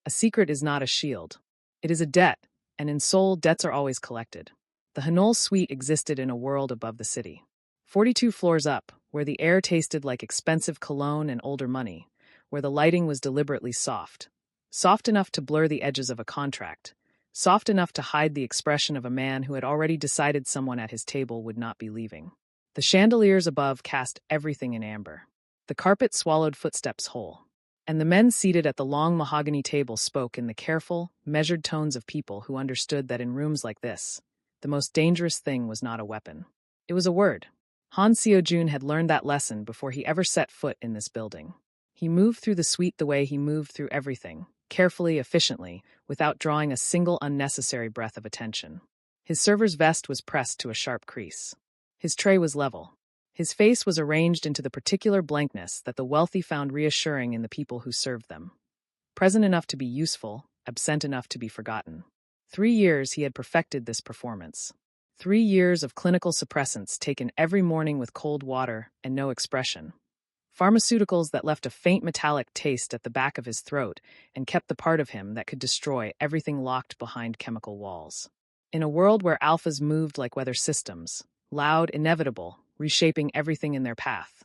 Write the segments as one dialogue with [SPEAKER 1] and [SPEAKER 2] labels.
[SPEAKER 1] A secret is not a shield. It is a debt, and in Seoul, debts are always collected. The Hanol suite existed in a world above the city. 42 floors up, where the air tasted like expensive cologne and older money, where the lighting was deliberately soft. Soft enough to blur the edges of a contract. Soft enough to hide the expression of a man who had already decided someone at his table would not be leaving. The chandeliers above cast everything in amber. The carpet swallowed footsteps whole. And the men seated at the long mahogany table spoke in the careful, measured tones of people who understood that in rooms like this, the most dangerous thing was not a weapon. It was a word. Han Seo-jun had learned that lesson before he ever set foot in this building. He moved through the suite the way he moved through everything, carefully, efficiently, without drawing a single unnecessary breath of attention. His server's vest was pressed to a sharp crease. His tray was level. His face was arranged into the particular blankness that the wealthy found reassuring in the people who served them. Present enough to be useful, absent enough to be forgotten. 3 years he had perfected this performance. 3 years of clinical suppressants taken every morning with cold water and no expression. Pharmaceuticals that left a faint metallic taste at the back of his throat and kept the part of him that could destroy everything locked behind chemical walls. In a world where alphas moved like weather systems, loud, inevitable, reshaping everything in their path,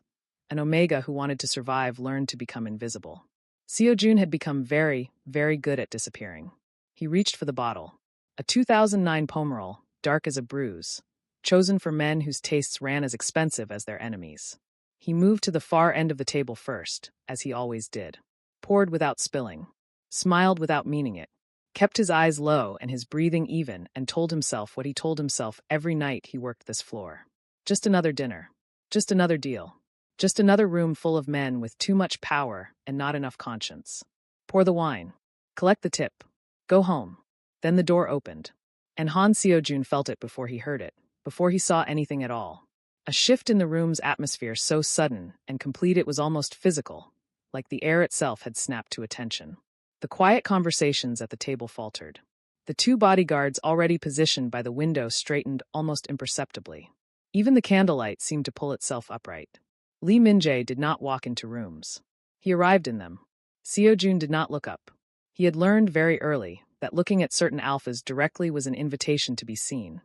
[SPEAKER 1] an Omega who wanted to survive learned to become invisible. Seo-jun had become very, very good at disappearing. He reached for the bottle. A 2009 Pomerol, dark as a bruise, chosen for men whose tastes ran as expensive as their enemies. He moved to the far end of the table first, as he always did. Poured without spilling. Smiled without meaning it. Kept his eyes low and his breathing even and told himself what he told himself every night he worked this floor. Just another dinner. Just another deal. Just another room full of men with too much power and not enough conscience. Pour the wine. Collect the tip. Go home. Then the door opened. And Han Seo-jun felt it before he heard it, before he saw anything at all. A shift in the room's atmosphere so sudden and complete it was almost physical, like the air itself had snapped to attention. The quiet conversations at the table faltered. The 2 bodyguards already positioned by the window straightened almost imperceptibly. Even the candlelight seemed to pull itself upright. Lee Min-jae did not walk into rooms. He arrived in them. Seo-jun did not look up. He had learned very early that looking at certain alphas directly was an invitation to be seen,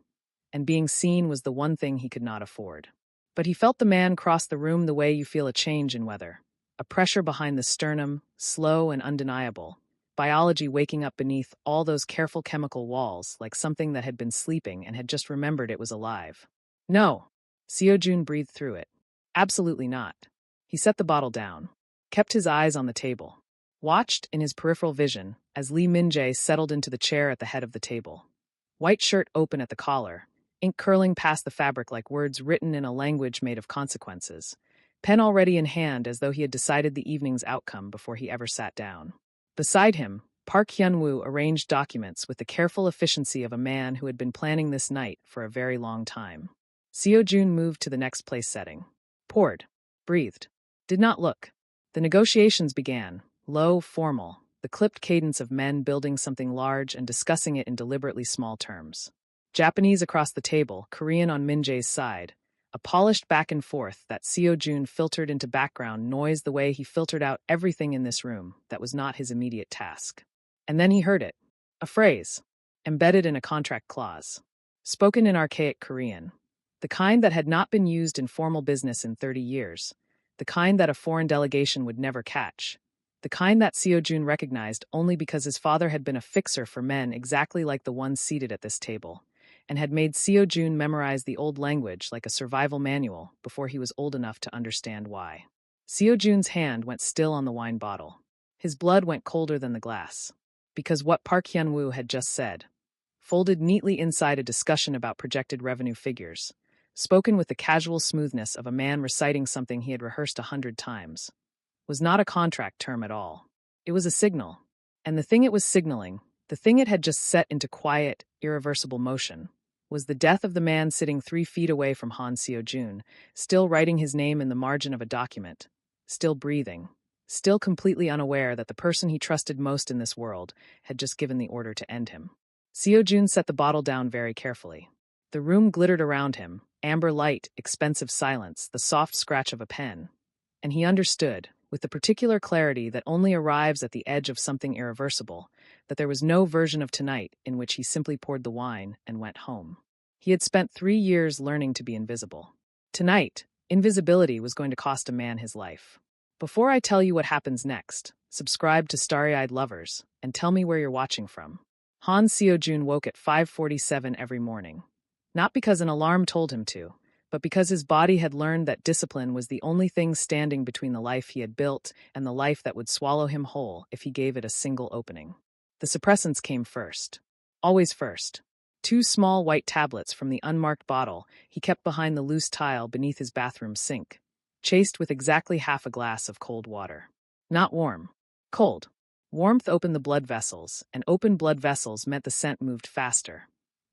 [SPEAKER 1] and being seen was the one thing he could not afford. But he felt the man cross the room the way you feel a change in weather, a pressure behind the sternum, slow and undeniable, biology waking up beneath all those careful chemical walls like something that had been sleeping and had just remembered it was alive. No, Seo-jun breathed through it. Absolutely not. He set the bottle down, kept his eyes on the table, watched in his peripheral vision as Lee Min-jae settled into the chair at the head of the table. White shirt open at the collar, ink curling past the fabric like words written in a language made of consequences, pen already in hand as though he had decided the evening's outcome before he ever sat down. Beside him, Park Hyun-woo arranged documents with the careful efficiency of a man who had been planning this night for a very long time. Seo-jun moved to the next place setting. Poured. Breathed. Did not look. The negotiations began, low, formal, the clipped cadence of men building something large and discussing it in deliberately small terms. Japanese across the table, Korean on Min-jae's side, a polished back and forth that Seo-jun filtered into background noise the way he filtered out everything in this room that was not his immediate task. And then he heard it. A phrase, embedded in a contract clause, spoken in archaic Korean. The kind that had not been used in formal business in 30 years, the kind that a foreign delegation would never catch, the kind that Seo-jun recognized only because his father had been a fixer for men exactly like the ones seated at this table, and had made Seo-jun memorize the old language like a survival manual before he was old enough to understand why. Seo-jun's hand went still on the wine bottle. His blood went colder than the glass. Because what Park Hyun-woo had just said, folded neatly inside a discussion about projected revenue figures, spoken with the casual smoothness of a man reciting something he had rehearsed 100 times, was not a contract term at all. It was a signal. And the thing it was signaling, the thing it had just set into quiet, irreversible motion, was the death of the man sitting 3 feet away from Han Seo-jun, still writing his name in the margin of a document, still breathing, still completely unaware that the person he trusted most in this world had just given the order to end him. Seo-jun set the bottle down very carefully. The room glittered around him, amber light, expensive silence, the soft scratch of a pen. And he understood, with the particular clarity that only arrives at the edge of something irreversible, that there was no version of tonight in which he simply poured the wine and went home. He had spent 3 years learning to be invisible. Tonight, invisibility was going to cost a man his life. Before I tell you what happens next, subscribe to Starry-Eyed Lovers and tell me where you're watching from. Han Seo-joon woke at 5:47 every morning. Not because an alarm told him to, but because his body had learned that discipline was the only thing standing between the life he had built and the life that would swallow him whole if he gave it a single opening. The suppressants came first. Always first. 2 small white tablets from the unmarked bottle he kept behind the loose tile beneath his bathroom sink, chased with exactly half a glass of cold water. Not warm. Cold. Warmth opened the blood vessels, and open blood vessels meant the scent moved faster.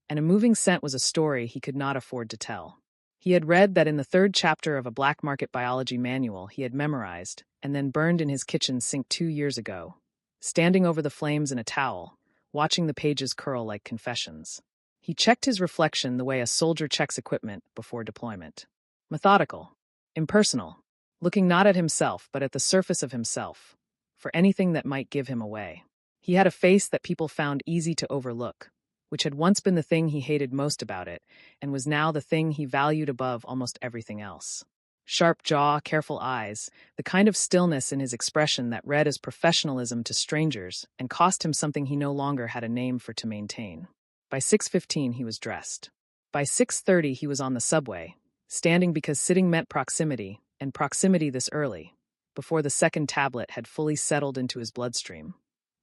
[SPEAKER 1] And a moving scent was a story he could not afford to tell. He had read that in the 3rd chapter of a black market biology manual he had memorized and then burned in his kitchen sink 2 years ago, standing over the flames in a towel, watching the pages curl like confessions. He checked his reflection the way a soldier checks equipment before deployment. Methodical. Impersonal. Looking not at himself but at the surface of himself, for anything that might give him away. He had a face that people found easy to overlook, which had once been the thing he hated most about it, and was now the thing he valued above almost everything else. Sharp jaw, careful eyes, the kind of stillness in his expression that read as professionalism to strangers and cost him something he no longer had a name for to maintain. By 6:15 he was dressed. By 6:30 he was on the subway, standing because sitting meant proximity, and proximity this early, before the second tablet had fully settled into his bloodstream,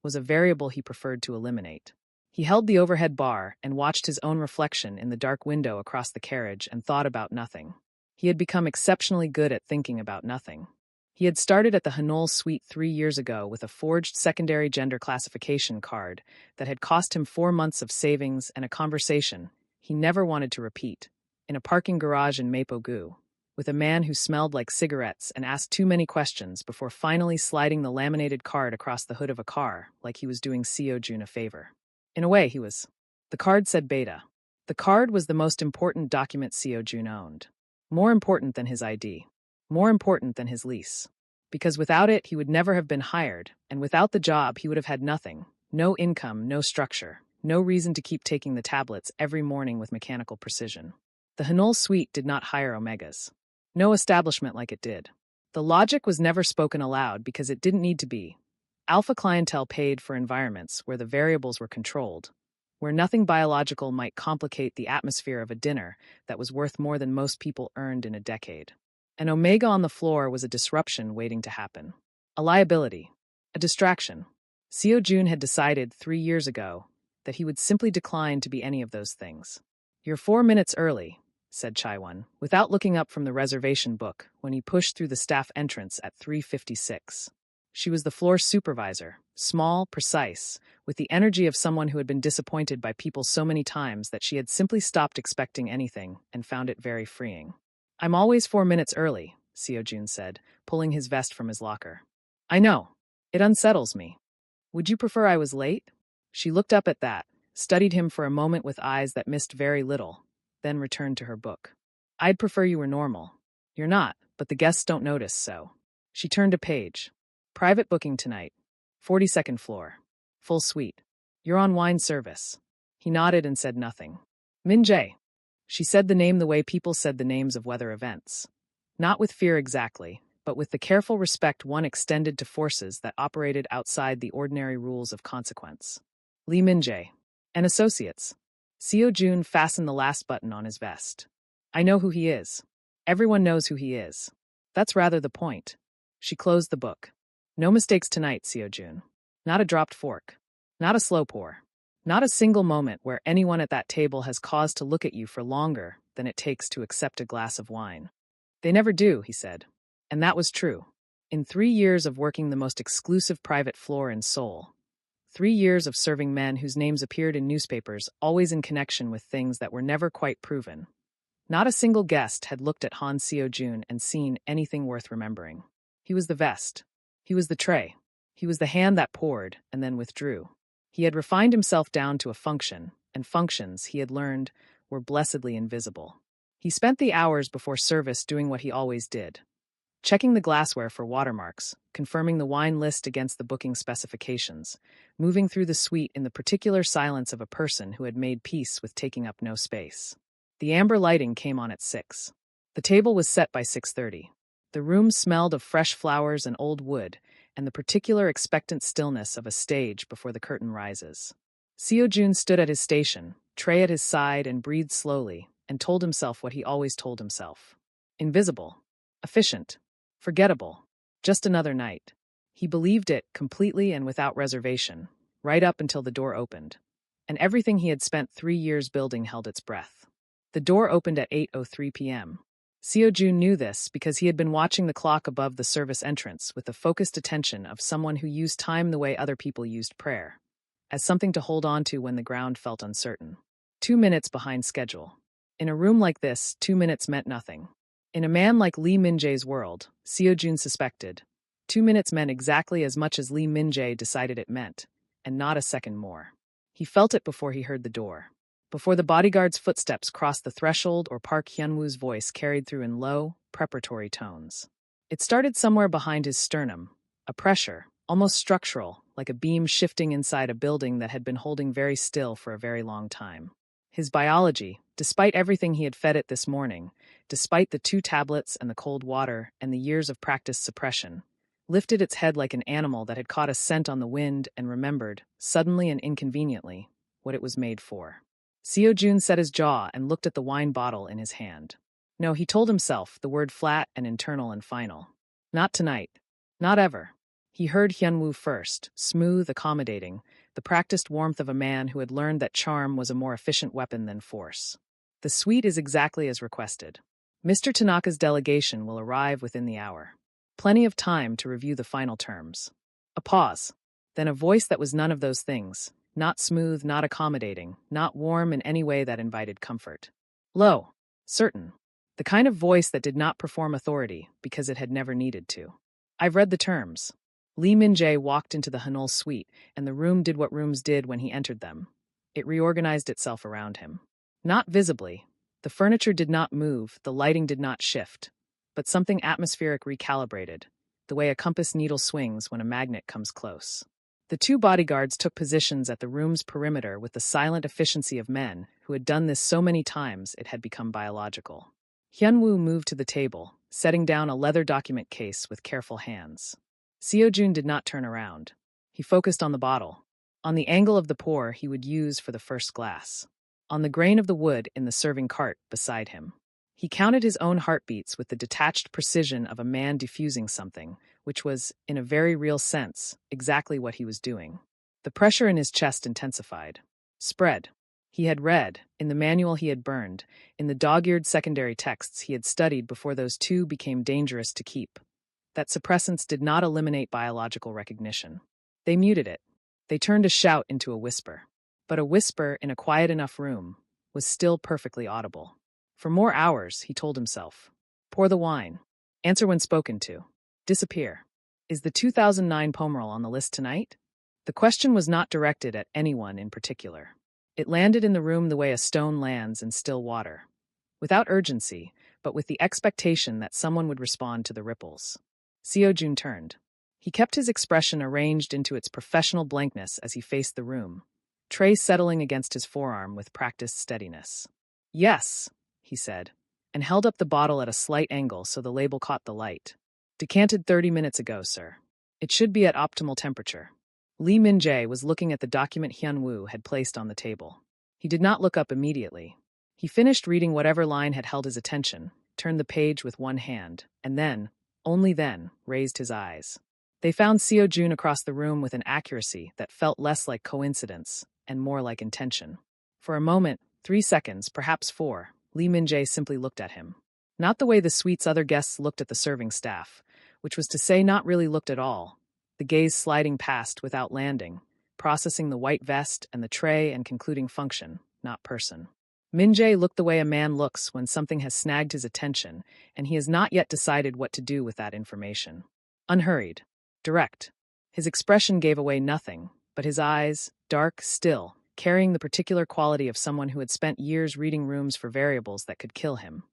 [SPEAKER 1] was a variable he preferred to eliminate. He held the overhead bar and watched his own reflection in the dark window across the carriage and thought about nothing. He had become exceptionally good at thinking about nothing. He had started at the Hanol suite 3 years ago with a forged secondary gender classification card that had cost him 4 months of savings and a conversation he never wanted to repeat, in a parking garage in Mapo-gu, with a man who smelled like cigarettes and asked too many questions before finally sliding the laminated card across the hood of a car like he was doing Seo-joon a favor. In a way, he was. The card said beta. The card was the most important document Seo-joon owned. More important than his ID. More important than his lease. Because without it, he would never have been hired, and without the job, he would have had nothing. No income, no structure, no reason to keep taking the tablets every morning with mechanical precision. The Hanol suite did not hire Omegas. No establishment like it did. The logic was never spoken aloud because it didn't need to be. Alpha clientele paid for environments where the variables were controlled, where nothing biological might complicate the atmosphere of a dinner that was worth more than most people earned in a decade. An Omega on the floor was a disruption waiting to happen. A liability. A distraction. Seo-joon had decided 3 years ago that he would simply decline to be any of those things. "You're 4 minutes early," said Chaiwon, without looking up from the reservation book when he pushed through the staff entrance at 3:56. She was the floor supervisor, small, precise, with the energy of someone who had been disappointed by people so many times that she had simply stopped expecting anything and found it very freeing. "I'm always 4 minutes early," Seo-joon said, pulling his vest from his locker. "I know. It unsettles me. Would you prefer I was late?" She looked up at that, studied him for a moment with eyes that missed very little, then returned to her book. "I'd prefer you were normal. You're not, but the guests don't notice, so." She turned a page. "Private booking tonight. 42nd floor. Full suite. You're on wine service." He nodded and said nothing. "Min Jae." She said the name the way people said the names of weather events. Not with fear exactly, but with the careful respect one extended to forces that operated outside the ordinary rules of consequence. "Lee Min Jae. And Associates." Seo-joon fastened the last button on his vest. "I know who he is. Everyone knows who he is. That's rather the point." She closed the book. "No mistakes tonight, Seo-joon. Not a dropped fork. Not a slow pour. Not a single moment where anyone at that table has cause to look at you for longer than it takes to accept a glass of wine." "They never do," he said. And that was true. In 3 years of working the most exclusive private floor in Seoul, 3 years of serving men whose names appeared in newspapers always in connection with things that were never quite proven, not a single guest had looked at Han Seo-joon and seen anything worth remembering. He was the vest. He was the tray. He was the hand that poured and then withdrew. He had refined himself down to a function, and functions, he had learned, were blessedly invisible. He spent the hours before service doing what he always did. checking the glassware for watermarks, confirming the wine list against the booking specifications, moving through the suite in the particular silence of a person who had made peace with taking up no space. The amber lighting came on at 6. The table was set by 6:30. The room smelled of fresh flowers and old wood, and the particular expectant stillness of a stage before the curtain rises. Seo-jun stood at his station, tray at his side, and breathed slowly, and told himself what he always told himself. Invisible. Efficient. Forgettable. Just another night. He believed it completely and without reservation, right up until the door opened. And everything he had spent 3 years building held its breath. The door opened at 8:03 p.m. Seo-jun knew this because he had been watching the clock above the service entrance with the focused attention of someone who used time the way other people used prayer, as something to hold on to when the ground felt uncertain. 2 minutes behind schedule. In a room like this, 2 minutes meant nothing. In a man like Lee Min-jae's world, Seo-jun suspected, 2 minutes meant exactly as much as Lee Min-jae decided it meant, and not a second more. He felt it before he heard the door. Before the bodyguard's footsteps crossed the threshold or Park Hyun-woo's voice carried through in low, preparatory tones. It started somewhere behind his sternum, a pressure, almost structural, like a beam shifting inside a building that had been holding very still for a very long time. His biology, despite everything he had fed it this morning, despite the 2 tablets and the cold water and the years of practiced suppression, lifted its head like an animal that had caught a scent on the wind and remembered, suddenly and inconveniently, what it was made for. Seo-jun set his jaw and looked at the wine bottle in his hand. No, he told himself, the word flat and internal and final. Not tonight. Not ever. He heard Hyun-woo first, smooth, accommodating, the practiced warmth of a man who had learned that charm was a more efficient weapon than force. The suite is exactly as requested. Mr. Tanaka's delegation will arrive within the hour. Plenty of time to review the final terms. A pause. Then a voice that was none of those things. Not smooth, not accommodating, not warm in any way that invited comfort. Low. Certain. The kind of voice that did not perform authority because it had never needed to. I've read the terms. Lee Min-jae walked into the Hanul suite, and the room did what rooms did when he entered them. It reorganized itself around him. Not visibly. The furniture did not move, the lighting did not shift. But something atmospheric recalibrated, the way a compass needle swings when a magnet comes close. The 2 bodyguards took positions at the room's perimeter with the silent efficiency of men who had done this so many times it had become biological. Hyun-woo moved to the table, setting down a leather document case with careful hands. Seo-jun did not turn around. He focused on the bottle, on the angle of the pour he would use for the first glass, on the grain of the wood in the serving cart beside him. He counted his own heartbeats with the detached precision of a man diffusing something, which was, in a very real sense, exactly what he was doing. The pressure in his chest intensified. Spread. He had read, in the manual he had burned, in the dog-eared secondary texts he had studied before those 2 became dangerous to keep, that suppressants did not eliminate biological recognition. They muted it. They turned a shout into a whisper. But a whisper in a quiet enough room was still perfectly audible. For more hours, he told himself. Pour the wine. Answer when spoken to. Disappear. Is the 2009 Pomerol on the list tonight? The question was not directed at anyone in particular. It landed in the room the way a stone lands in still water. Without urgency, but with the expectation that someone would respond to the ripples. Seo-jun turned. He kept his expression arranged into its professional blankness as he faced the room, tray settling against his forearm with practiced steadiness. Yes, he said, and held up the bottle at a slight angle so the label caught the light. Decanted 30 minutes ago, sir. It should be at optimal temperature. Lee Min-jae was looking at the document Hyun-woo had placed on the table. He did not look up immediately. He finished reading whatever line had held his attention, turned the page with one hand, and then, only then, raised his eyes. They found Seo-jun across the room with an accuracy that felt less like coincidence and more like intention. For a moment, 3 seconds, perhaps 4, Lee Min-jae simply looked at him. Not the way the suite's other guests looked at the serving staff, which was to say not really looked at all, the gaze sliding past without landing, processing the white vest and the tray and concluding function, not person. Min-jae looked the way a man looks when something has snagged his attention and he has not yet decided what to do with that information. Unhurried. Direct. His expression gave away nothing, but his eyes, dark, still, carrying the particular quality of someone who had spent years reading rooms for variables that could kill him,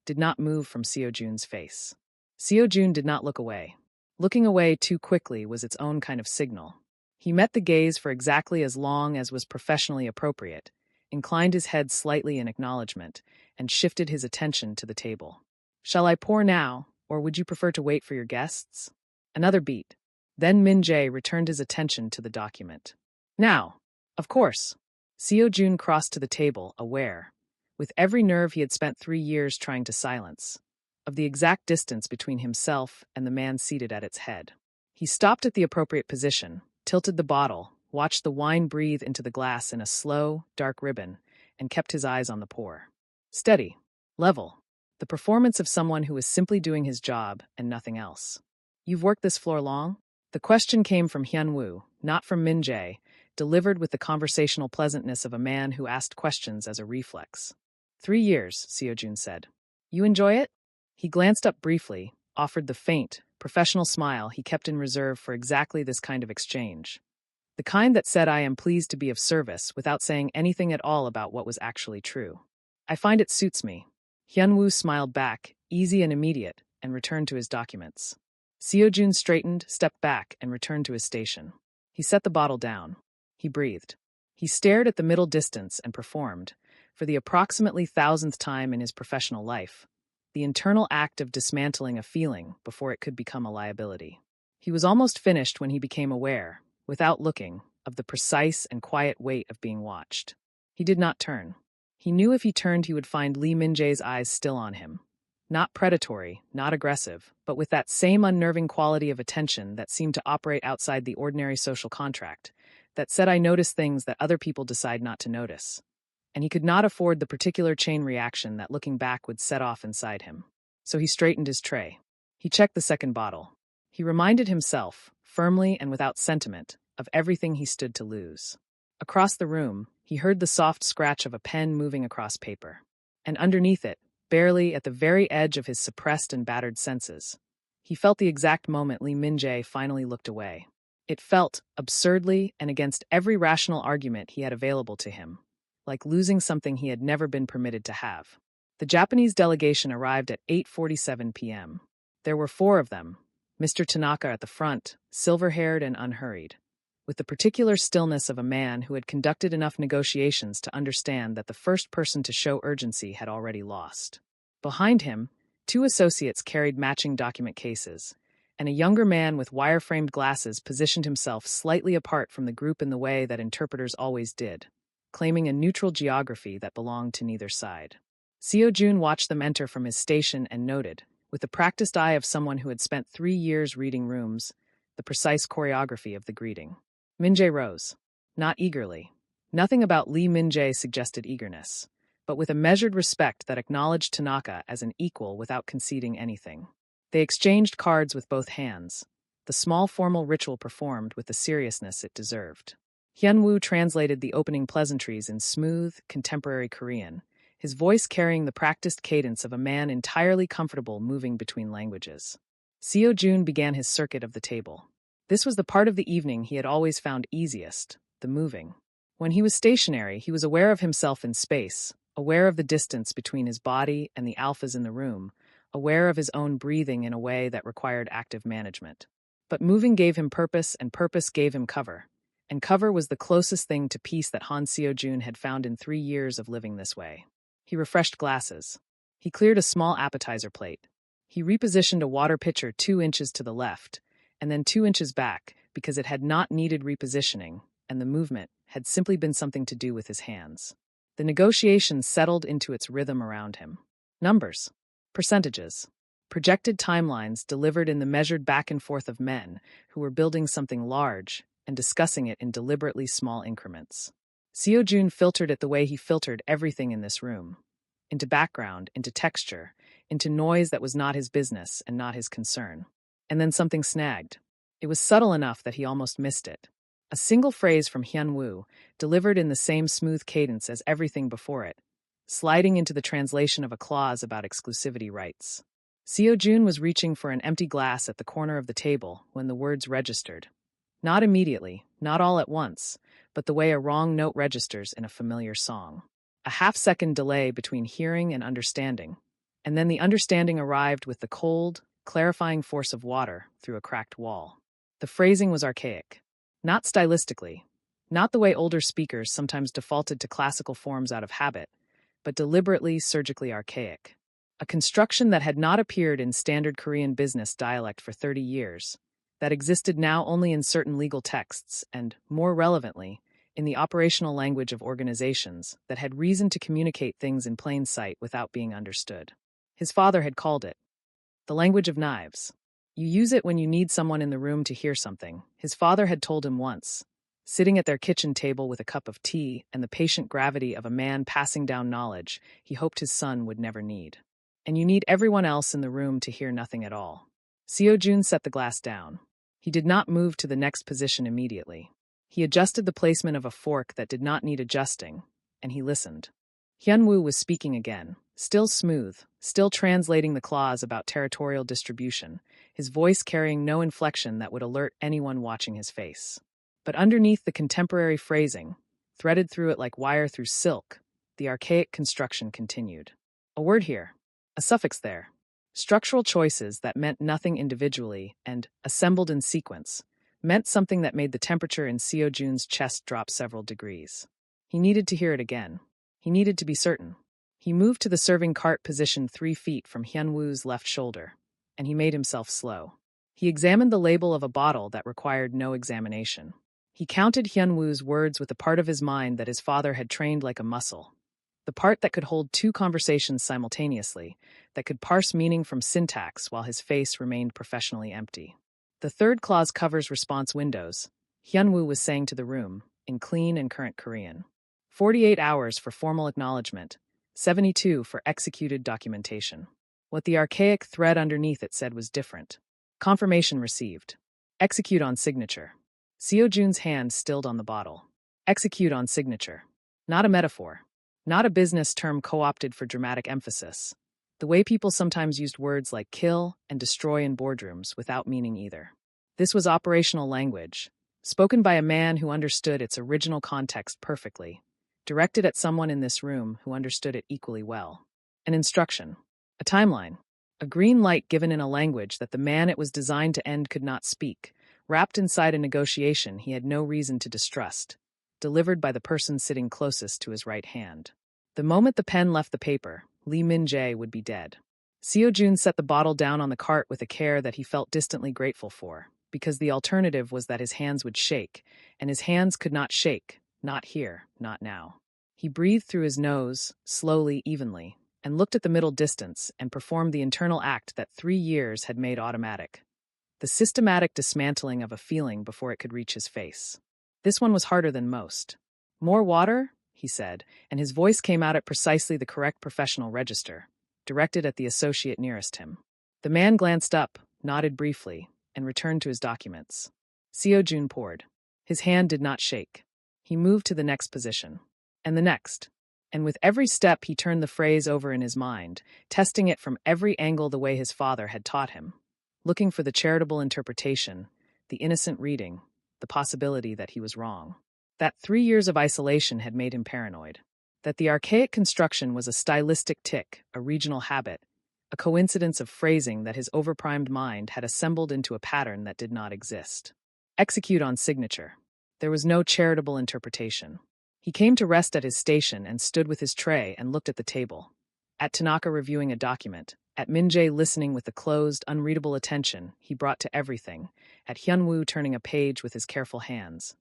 [SPEAKER 1] did not move from Seo-jun's face. Seo-jun did not look away. Looking away too quickly was its own kind of signal. He met the gaze for exactly as long as was professionally appropriate, inclined his head slightly in acknowledgement, and shifted his attention to the table. "Shall I pour now, or would you prefer to wait for your guests?" Another beat. Then Min-jae returned his attention to the document. "Now, of course." Seo-jun crossed to the table, aware, with every nerve he had spent 3 years trying to silence, of the exact distance between himself and the man seated at its head. He stopped at the appropriate position, tilted the bottle, watched the wine breathe into the glass in a slow, dark ribbon, and kept his eyes on the pour. Steady, level, the performance of someone who is simply doing his job and nothing else. "You've worked this floor long?" The question came from Hyun-woo, not from Min-jae, delivered with the conversational pleasantness of a man who asked questions as a reflex. 3 years, Seo-jun said. "You enjoy it?" He glanced up briefly, offered the faint, professional smile he kept in reserve for exactly this kind of exchange. The kind that said I am pleased to be of service without saying anything at all about what was actually true. "I find it suits me." Hyun-woo smiled back, easy and immediate, and returned to his documents. Seo-jun straightened, stepped back, and returned to his station. He set the bottle down. He breathed. He stared at the middle distance and performed, for the approximately 1,000th time in his professional life, the internal act of dismantling a feeling before it could become a liability. He was almost finished when he became aware, without looking, of the precise and quiet weight of being watched. He did not turn. He knew if he turned he would find Lee Min-jae's eyes still on him. Not predatory, not aggressive, but with that same unnerving quality of attention that seemed to operate outside the ordinary social contract, that said I notice things that other people decide not to notice. And he could not afford the particular chain reaction that looking back would set off inside him. So he straightened his tray. He checked the second bottle. He reminded himself, firmly and without sentiment, of everything he stood to lose. Across the room, he heard the soft scratch of a pen moving across paper. And underneath it, barely at the very edge of his suppressed and battered senses, he felt the exact moment Lee Min-jae finally looked away. It felt, absurdly and against every rational argument he had available to him, like losing something he had never been permitted to have. The Japanese delegation arrived at 8:47 p.m. There were 4 of them, Mr. Tanaka at the front, silver-haired and unhurried, with the particular stillness of a man who had conducted enough negotiations to understand that the first person to show urgency had already lost. Behind him, 2 associates carried matching document cases, and a younger man with wire-framed glasses positioned himself slightly apart from the group in the way that interpreters always did, claiming a neutral geography that belonged to neither side. Seo-jun watched them enter from his station and noted, with the practiced eye of someone who had spent 3 years reading rooms, the precise choreography of the greeting. Min-jae rose. Not eagerly. Nothing about Lee Min-jae suggested eagerness, but with a measured respect that acknowledged Tanaka as an equal without conceding anything. They exchanged cards with both hands, the small formal ritual performed with the seriousness it deserved. Hyun-woo translated the opening pleasantries in smooth, contemporary Korean, his voice carrying the practiced cadence of a man entirely comfortable moving between languages. Seo-jun began his circuit of the table. This was the part of the evening he had always found easiest, the moving. When he was stationary, he was aware of himself in space, aware of the distance between his body and the alphas in the room, aware of his own breathing in a way that required active management. But moving gave him purpose, and purpose gave him cover. And cover was the closest thing to peace that Han Seo-jun had found in 3 years of living this way. He refreshed glasses. He cleared a small appetizer plate. He repositioned a water pitcher 2 inches to the left, and then 2 inches back, because it had not needed repositioning, and the movement had simply been something to do with his hands. The negotiation settled into its rhythm around him. Numbers. Percentages. Projected timelines delivered in the measured back and forth of men who were building something large and discussing it in deliberately small increments. Seo-jun filtered it the way he filtered everything in this room. Into background, into texture, into noise that was not his business and not his concern. And then something snagged. It was subtle enough that he almost missed it. A single phrase from Hyun-woo, delivered in the same smooth cadence as everything before it, sliding into the translation of a clause about exclusivity rights. Seo-jun was reaching for an empty glass at the corner of the table when the words registered. Not immediately, not all at once, but the way a wrong note registers in a familiar song. A half-second delay between hearing and understanding, and then the understanding arrived with the cold, clarifying force of water through a cracked wall. The phrasing was archaic. Not stylistically, not the way older speakers sometimes defaulted to classical forms out of habit, but deliberately, surgically archaic. A construction that had not appeared in standard Korean business dialect for 30 years, that existed now only in certain legal texts and, more relevantly, in the operational language of organizations that had reason to communicate things in plain sight without being understood. His father had called it the language of knives. You use it when you need someone in the room to hear something, his father had told him once, sitting at their kitchen table with a cup of tea and the patient gravity of a man passing down knowledge he hoped his son would never need. And you need everyone else in the room to hear nothing at all. Seo-jun set the glass down. He did not move to the next position immediately. He adjusted the placement of a fork that did not need adjusting, and he listened. Hyun-woo was speaking again, still smooth, still translating the clause about territorial distribution, his voice carrying no inflection that would alert anyone watching his face. But underneath the contemporary phrasing, threaded through it like wire through silk, the archaic construction continued. A word here, a suffix there. Structural choices that meant nothing individually and, assembled in sequence, meant something that made the temperature in Seo-jun's chest drop several degrees. He needed to hear it again. He needed to be certain. He moved to the serving cart position 3 feet from Hyun-woo's left shoulder, and he made himself slow. He examined the label of a bottle that required no examination. He counted Hyun-woo's words with the part of his mind that his father had trained like a muscle. The part that could hold 2 conversations simultaneously, that could parse meaning from syntax while his face remained professionally empty. The third clause covers response windows, Hyun-woo was saying to the room, in clean and current Korean. 48 hours for formal acknowledgement, 72 for executed documentation. What the archaic thread underneath it said was different. Confirmation received. Execute on signature. Seo-jun's hand stilled on the bottle. Execute on signature. Not a metaphor. Not a business term co-opted for dramatic emphasis. The way people sometimes used words like kill and destroy in boardrooms without meaning either. This was operational language, spoken by a man who understood its original context perfectly, directed at someone in this room who understood it equally well. An instruction. A timeline. A green light given in a language that the man it was designed to end could not speak, wrapped inside a negotiation he had no reason to distrust, delivered by the person sitting closest to his right hand. The moment the pen left the paper, Lee Min-jae would be dead. Seo-jun set the bottle down on the cart with a care that he felt distantly grateful for, because the alternative was that his hands would shake, and his hands could not shake, not here, not now. He breathed through his nose, slowly, evenly, and looked at the middle distance and performed the internal act that 3 years had made automatic. The systematic dismantling of a feeling before it could reach his face. This one was harder than most. More water? He said, and his voice came out at precisely the correct professional register, directed at the associate nearest him. The man glanced up, nodded briefly, and returned to his documents. Seo-jun poured. His hand did not shake. He moved to the next position. And the next. And with every step he turned the phrase over in his mind, testing it from every angle the way his father had taught him, looking for the charitable interpretation, the innocent reading, the possibility that he was wrong. That 3 years of isolation had made him paranoid. That the archaic construction was a stylistic tic, a regional habit, a coincidence of phrasing that his overprimed mind had assembled into a pattern that did not exist. Execute on signature. There was no charitable interpretation. He came to rest at his station and stood with his tray and looked at the table. At Tanaka reviewing a document, at Min-jae listening with the closed, unreadable attention he brought to everything, at Hyun-woo turning a page with his careful hands.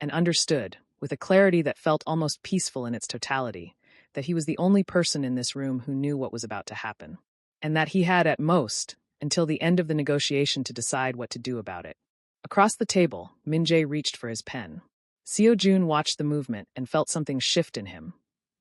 [SPEAKER 1] And understood, with a clarity that felt almost peaceful in its totality, that he was the only person in this room who knew what was about to happen. And that he had, at most, until the end of the negotiation to decide what to do about it. Across the table, Min-jae reached for his pen. Seo-jun watched the movement and felt something shift in him.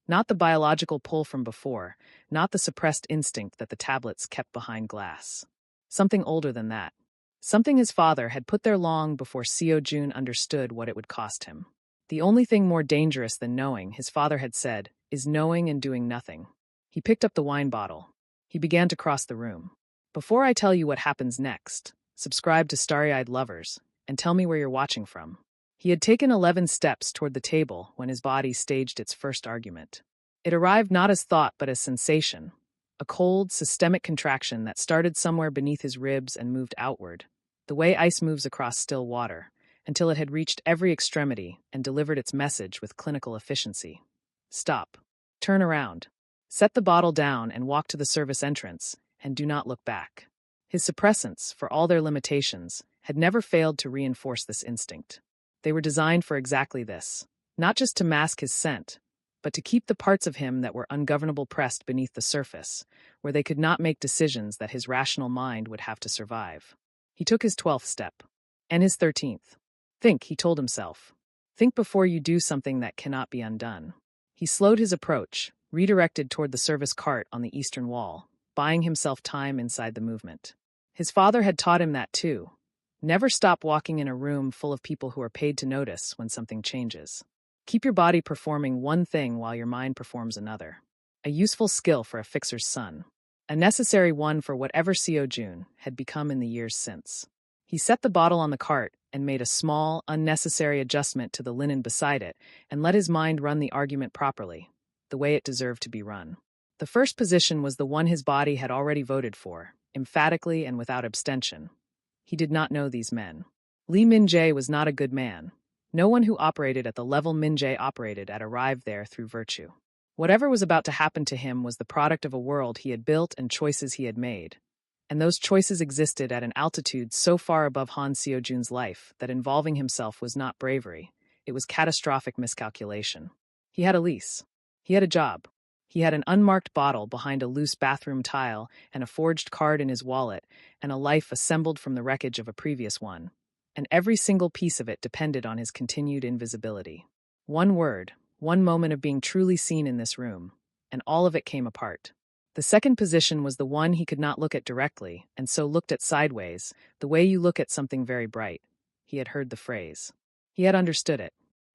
[SPEAKER 1] Not the biological pull from before, not the suppressed instinct that the tablets kept behind glass. Something older than that. Something his father had put there long before Seo-jun understood what it would cost him. The only thing more dangerous than knowing, his father had said, is knowing and doing nothing. He picked up the wine bottle. He began to cross the room. Before I tell you what happens next, subscribe to Starry-Eyed Lovers, and tell me where you're watching from. He had taken 11 steps toward the table when his body staged its first argument. It arrived not as thought but as sensation, A cold, systemic contraction that started somewhere beneath his ribs and moved outward, the way ice moves across still water, until it had reached every extremity and delivered its message with clinical efficiency. Stop. Turn around. Set the bottle down and walk to the service entrance, and do not look back. His suppressants, for all their limitations, had never failed to reinforce this instinct. They were designed for exactly this, not just to mask his scent, but to keep the parts of him that were ungovernable pressed beneath the surface, where they could not make decisions that his rational mind would have to survive. He took his 12th step. And his 13th. Think, he told himself. Think before you do something that cannot be undone. He slowed his approach, redirected toward the service cart on the eastern wall, buying himself time inside the movement. His father had taught him that too. Never stop walking in a room full of people who are paid to notice when something changes. Keep your body performing one thing while your mind performs another. A useful skill for a fixer's son. A necessary one for whatever Seo-jun had become in the years since. He set the bottle on the cart and made a small, unnecessary adjustment to the linen beside it and let his mind run the argument properly, the way it deserved to be run. The first position was the one his body had already voted for, emphatically and without abstention. He did not know these men. Lee Min-jae was not a good man. No one who operated at the level Min-jae operated at arrived there through virtue. Whatever was about to happen to him was the product of a world he had built and choices he had made. And those choices existed at an altitude so far above Han Seo-jun's life that involving himself was not bravery, it was catastrophic miscalculation. He had a lease. He had a job. He had an unmarked bottle behind a loose bathroom tile and a forged card in his wallet and a life assembled from the wreckage of a previous one. And every single piece of it depended on his continued invisibility. One word, one moment of being truly seen in this room, and all of it came apart. The second position was the one he could not look at directly, and so looked at sideways, the way you look at something very bright. He had heard the phrase. He had understood it.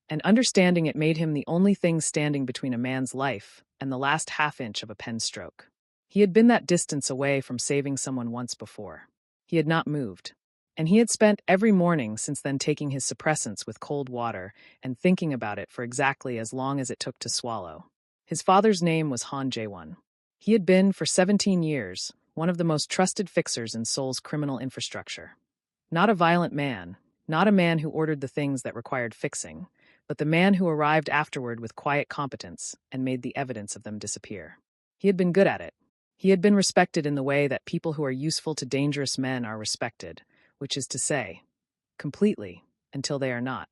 [SPEAKER 1] And understanding it made him the only thing standing between a man's life and the last half-inch of a pen stroke. He had been that distance away from saving someone once before. He had not moved. And he had spent every morning since then taking his suppressants with cold water and thinking about it for exactly as long as it took to swallow. His father's name was Han Jae-won. He had been, for 17 years, one of the most trusted fixers in Seoul's criminal infrastructure. Not a violent man, not a man who ordered the things that required fixing, but the man who arrived afterward with quiet competence and made the evidence of them disappear. He had been good at it. He had been respected in the way that people who are useful to dangerous men are respected, which is to say, completely, until they are not.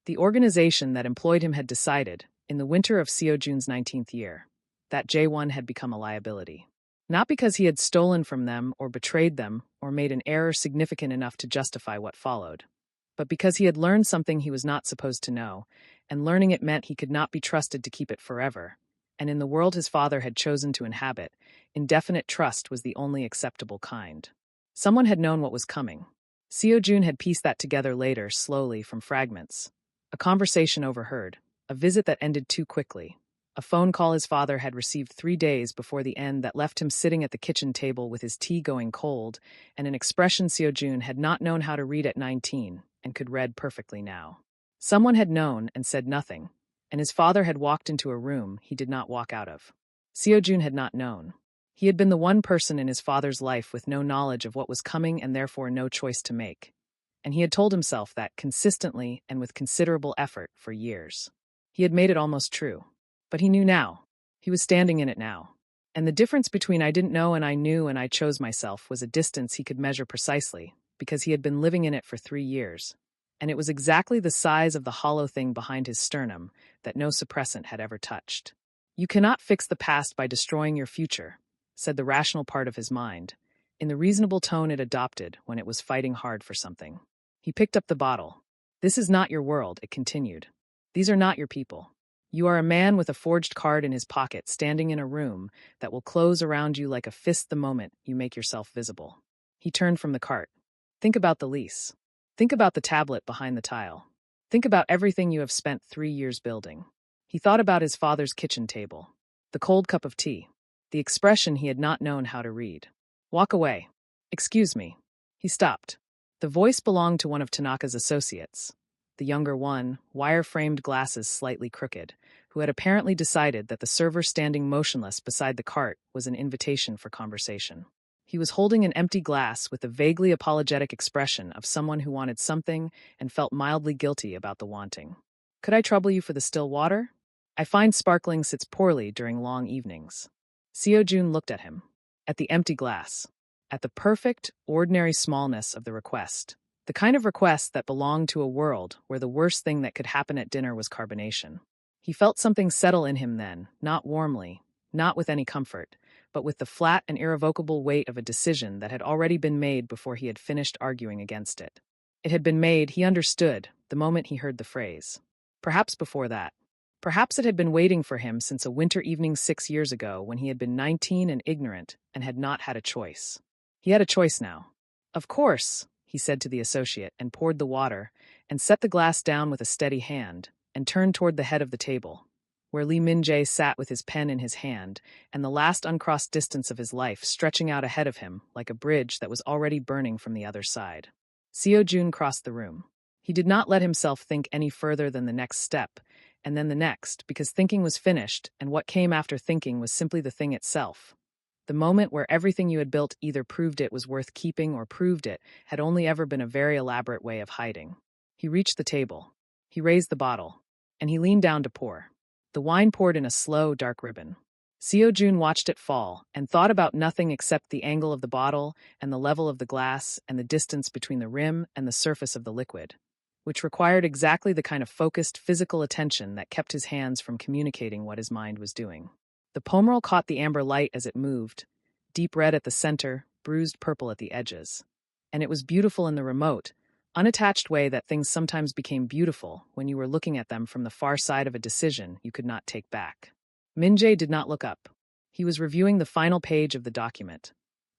[SPEAKER 1] The organization that employed him had decided, in the winter of Seo-jun's 19th year, that Jae-won had become a liability. Not because he had stolen from them or betrayed them or made an error significant enough to justify what followed, but because he had learned something he was not supposed to know, and learning it meant he could not be trusted to keep it forever, and in the world his father had chosen to inhabit, indefinite trust was the only acceptable kind. Someone had known what was coming. Seo-jun had pieced that together later, slowly, from fragments. A conversation overheard, a visit that ended too quickly, a phone call his father had received 3 days before the end that left him sitting at the kitchen table with his tea going cold, and an expression Seo-jun had not known how to read at 19 and could read perfectly now. Someone had known and said nothing, and his father had walked into a room he did not walk out of. Seo-jun had not known. He had been the one person in his father's life with no knowledge of what was coming and therefore no choice to make. And he had told himself that consistently and with considerable effort for years. He had made it almost true. But he knew now. He was standing in it now. And the difference between I didn't know and I knew and I chose myself was a distance he could measure precisely, because he had been living in it for 3 years. And it was exactly the size of the hollow thing behind his sternum that no suppressant had ever touched. You cannot fix the past by destroying your future, said the rational part of his mind, in the reasonable tone it adopted when it was fighting hard for something. He picked up the bottle. This is not your world, it continued. These are not your people. You are a man with a forged card in his pocket standing in a room that will close around you like a fist the moment you make yourself visible. He turned from the cart. Think about the lease. Think about the tablet behind the tile. Think about everything you have spent 3 years building. He thought about his father's kitchen table, the cold cup of tea, the expression he had not known how to read. Walk away. Excuse me. He stopped. The voice belonged to one of Tanaka's associates. the younger one, wire-framed glasses slightly crooked, who had apparently decided that the server standing motionless beside the cart was an invitation for conversation. He was holding an empty glass with the vaguely apologetic expression of someone who wanted something and felt mildly guilty about the wanting. "Could I trouble you for the still water? I find sparkling sits poorly during long evenings." Seo-jun looked at him, at the empty glass, at the perfect, ordinary smallness of the request, the kind of request that belonged to a world where the worst thing that could happen at dinner was carbonation. He felt something settle in him then, not warmly, not with any comfort, but with the flat and irrevocable weight of a decision that had already been made before he had finished arguing against it. It had been made, he understood, the moment he heard the phrase. Perhaps before that. Perhaps it had been waiting for him since a winter evening 6 years ago when he had been 19 and ignorant and had not had a choice. He had a choice now. "Of course," he said to the associate, and poured the water, and set the glass down with a steady hand, and turned toward the head of the table, where Lee Min-jae sat with his pen in his hand, and the last uncrossed distance of his life stretching out ahead of him like a bridge that was already burning from the other side. Seo-jun crossed the room. He did not let himself think any further than the next step, and then the next, because thinking was finished, and what came after thinking was simply the thing itself. The moment where everything you had built either proved it was worth keeping or proved it had only ever been a very elaborate way of hiding. He reached the table. He raised the bottle, and he leaned down to pour. The wine poured in a slow, dark ribbon. Seo-jun watched it fall and thought about nothing except the angle of the bottle and the level of the glass and the distance between the rim and the surface of the liquid, which required exactly the kind of focused physical attention that kept his hands from communicating what his mind was doing. The pomerol caught the amber light as it moved, deep red at the center, bruised purple at the edges. And it was beautiful in the remote, unattached way that things sometimes became beautiful when you were looking at them from the far side of a decision you could not take back. Min-jae did not look up. He was reviewing the final page of the document.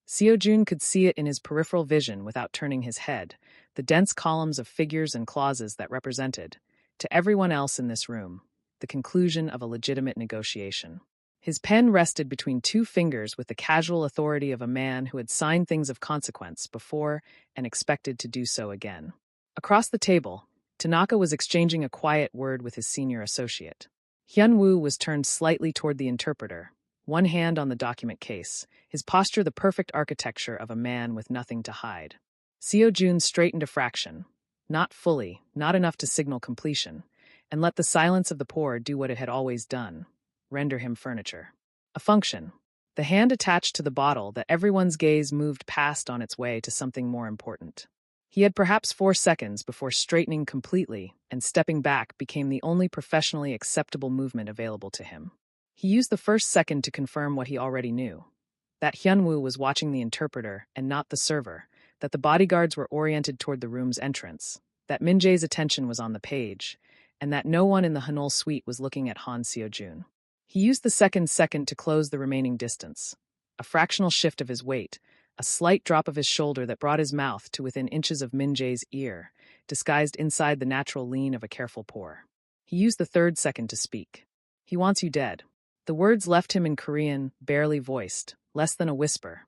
[SPEAKER 1] Seo-jun could see it in his peripheral vision without turning his head, the dense columns of figures and clauses that represented, to everyone else in this room, the conclusion of a legitimate negotiation. His pen rested between two fingers with the casual authority of a man who had signed things of consequence before and expected to do so again. Across the table, Tanaka was exchanging a quiet word with his senior associate. Hyun-woo was turned slightly toward the interpreter, one hand on the document case, his posture the perfect architecture of a man with nothing to hide. Seo-jun straightened a fraction, not fully, not enough to signal completion, and let the silence of the pour do what it had always done. Render him furniture. A function. The hand attached to the bottle that everyone's gaze moved past on its way to something more important. He had perhaps 4 seconds before straightening completely, and stepping back became the only professionally acceptable movement available to him. He used the first second to confirm what he already knew. That Hyun-woo was watching the interpreter and not the server, that the bodyguards were oriented toward the room's entrance, that Min-jae's attention was on the page, and that no one in the Hanol suite was looking at Han Seo-jun. He used the second to close the remaining distance. A fractional shift of his weight, a slight drop of his shoulder that brought his mouth to within inches of Min-jae's ear, disguised inside the natural lean of a careful pour. He used the third second to speak. "He wants you dead." The words left him in Korean, barely voiced, less than a whisper.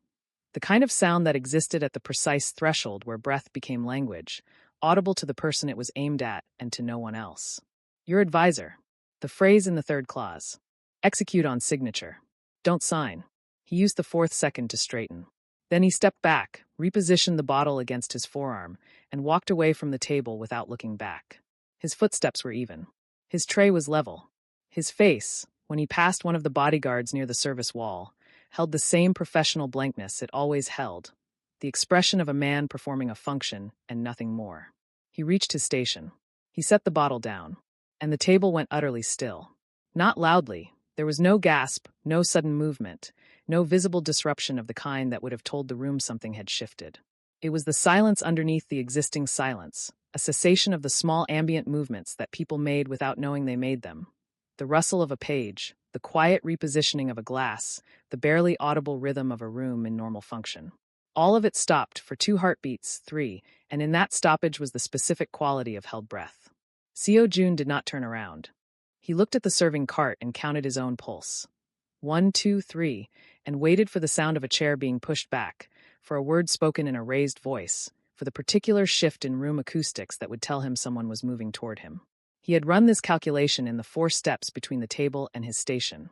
[SPEAKER 1] The kind of sound that existed at the precise threshold where breath became language, audible to the person it was aimed at and to no one else. "Your advisor." The phrase in the third clause. "Execute on signature. Don't sign." He used the 4th second to straighten. Then he stepped back, repositioned the bottle against his forearm, and walked away from the table without looking back. His footsteps were even. His tray was level. His face, when he passed one of the bodyguards near the service wall, held the same professional blankness it always held, the expression of a man performing a function and nothing more. He reached his station. He set the bottle down, and the table went utterly still. Not loudly. There was no gasp, no sudden movement, no visible disruption of the kind that would have told the room something had shifted. It was the silence underneath the existing silence, a cessation of the small ambient movements that people made without knowing they made them. The rustle of a page, the quiet repositioning of a glass, the barely audible rhythm of a room in normal function. All of it stopped for 2 heartbeats, 3, and in that stoppage was the specific quality of held breath. Seo-jun did not turn around. He looked at the serving cart and counted his own pulse. 1, 2, 3, and waited for the sound of a chair being pushed back, for a word spoken in a raised voice, for the particular shift in room acoustics that would tell him someone was moving toward him. He had run this calculation in the 4 steps between the table and his station.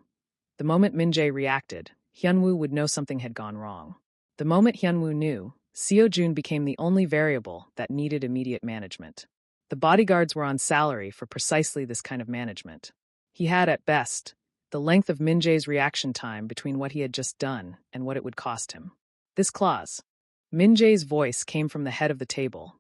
[SPEAKER 1] The moment Min-jae reacted, Hyunwoo would know something had gone wrong. The moment Hyunwoo knew, Seo-jun became the only variable that needed immediate management. The bodyguards were on salary for precisely this kind of management. He had, at best, the length of Min-jae's reaction time between what he had just done and what it would cost him. This clause. Min-jae's voice came from the head of the table,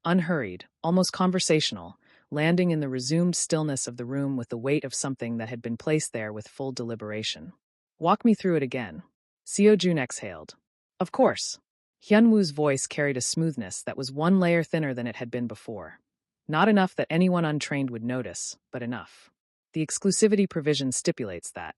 [SPEAKER 1] unhurried, almost conversational, landing in the resumed stillness of the room with the weight of something that had been placed there with full deliberation. Walk me through it again. Seo-jun exhaled. Of course. Hyunwoo's voice carried a smoothness that was 1 layer thinner than it had been before. Not enough that anyone untrained would notice, but enough. The exclusivity provision stipulates that.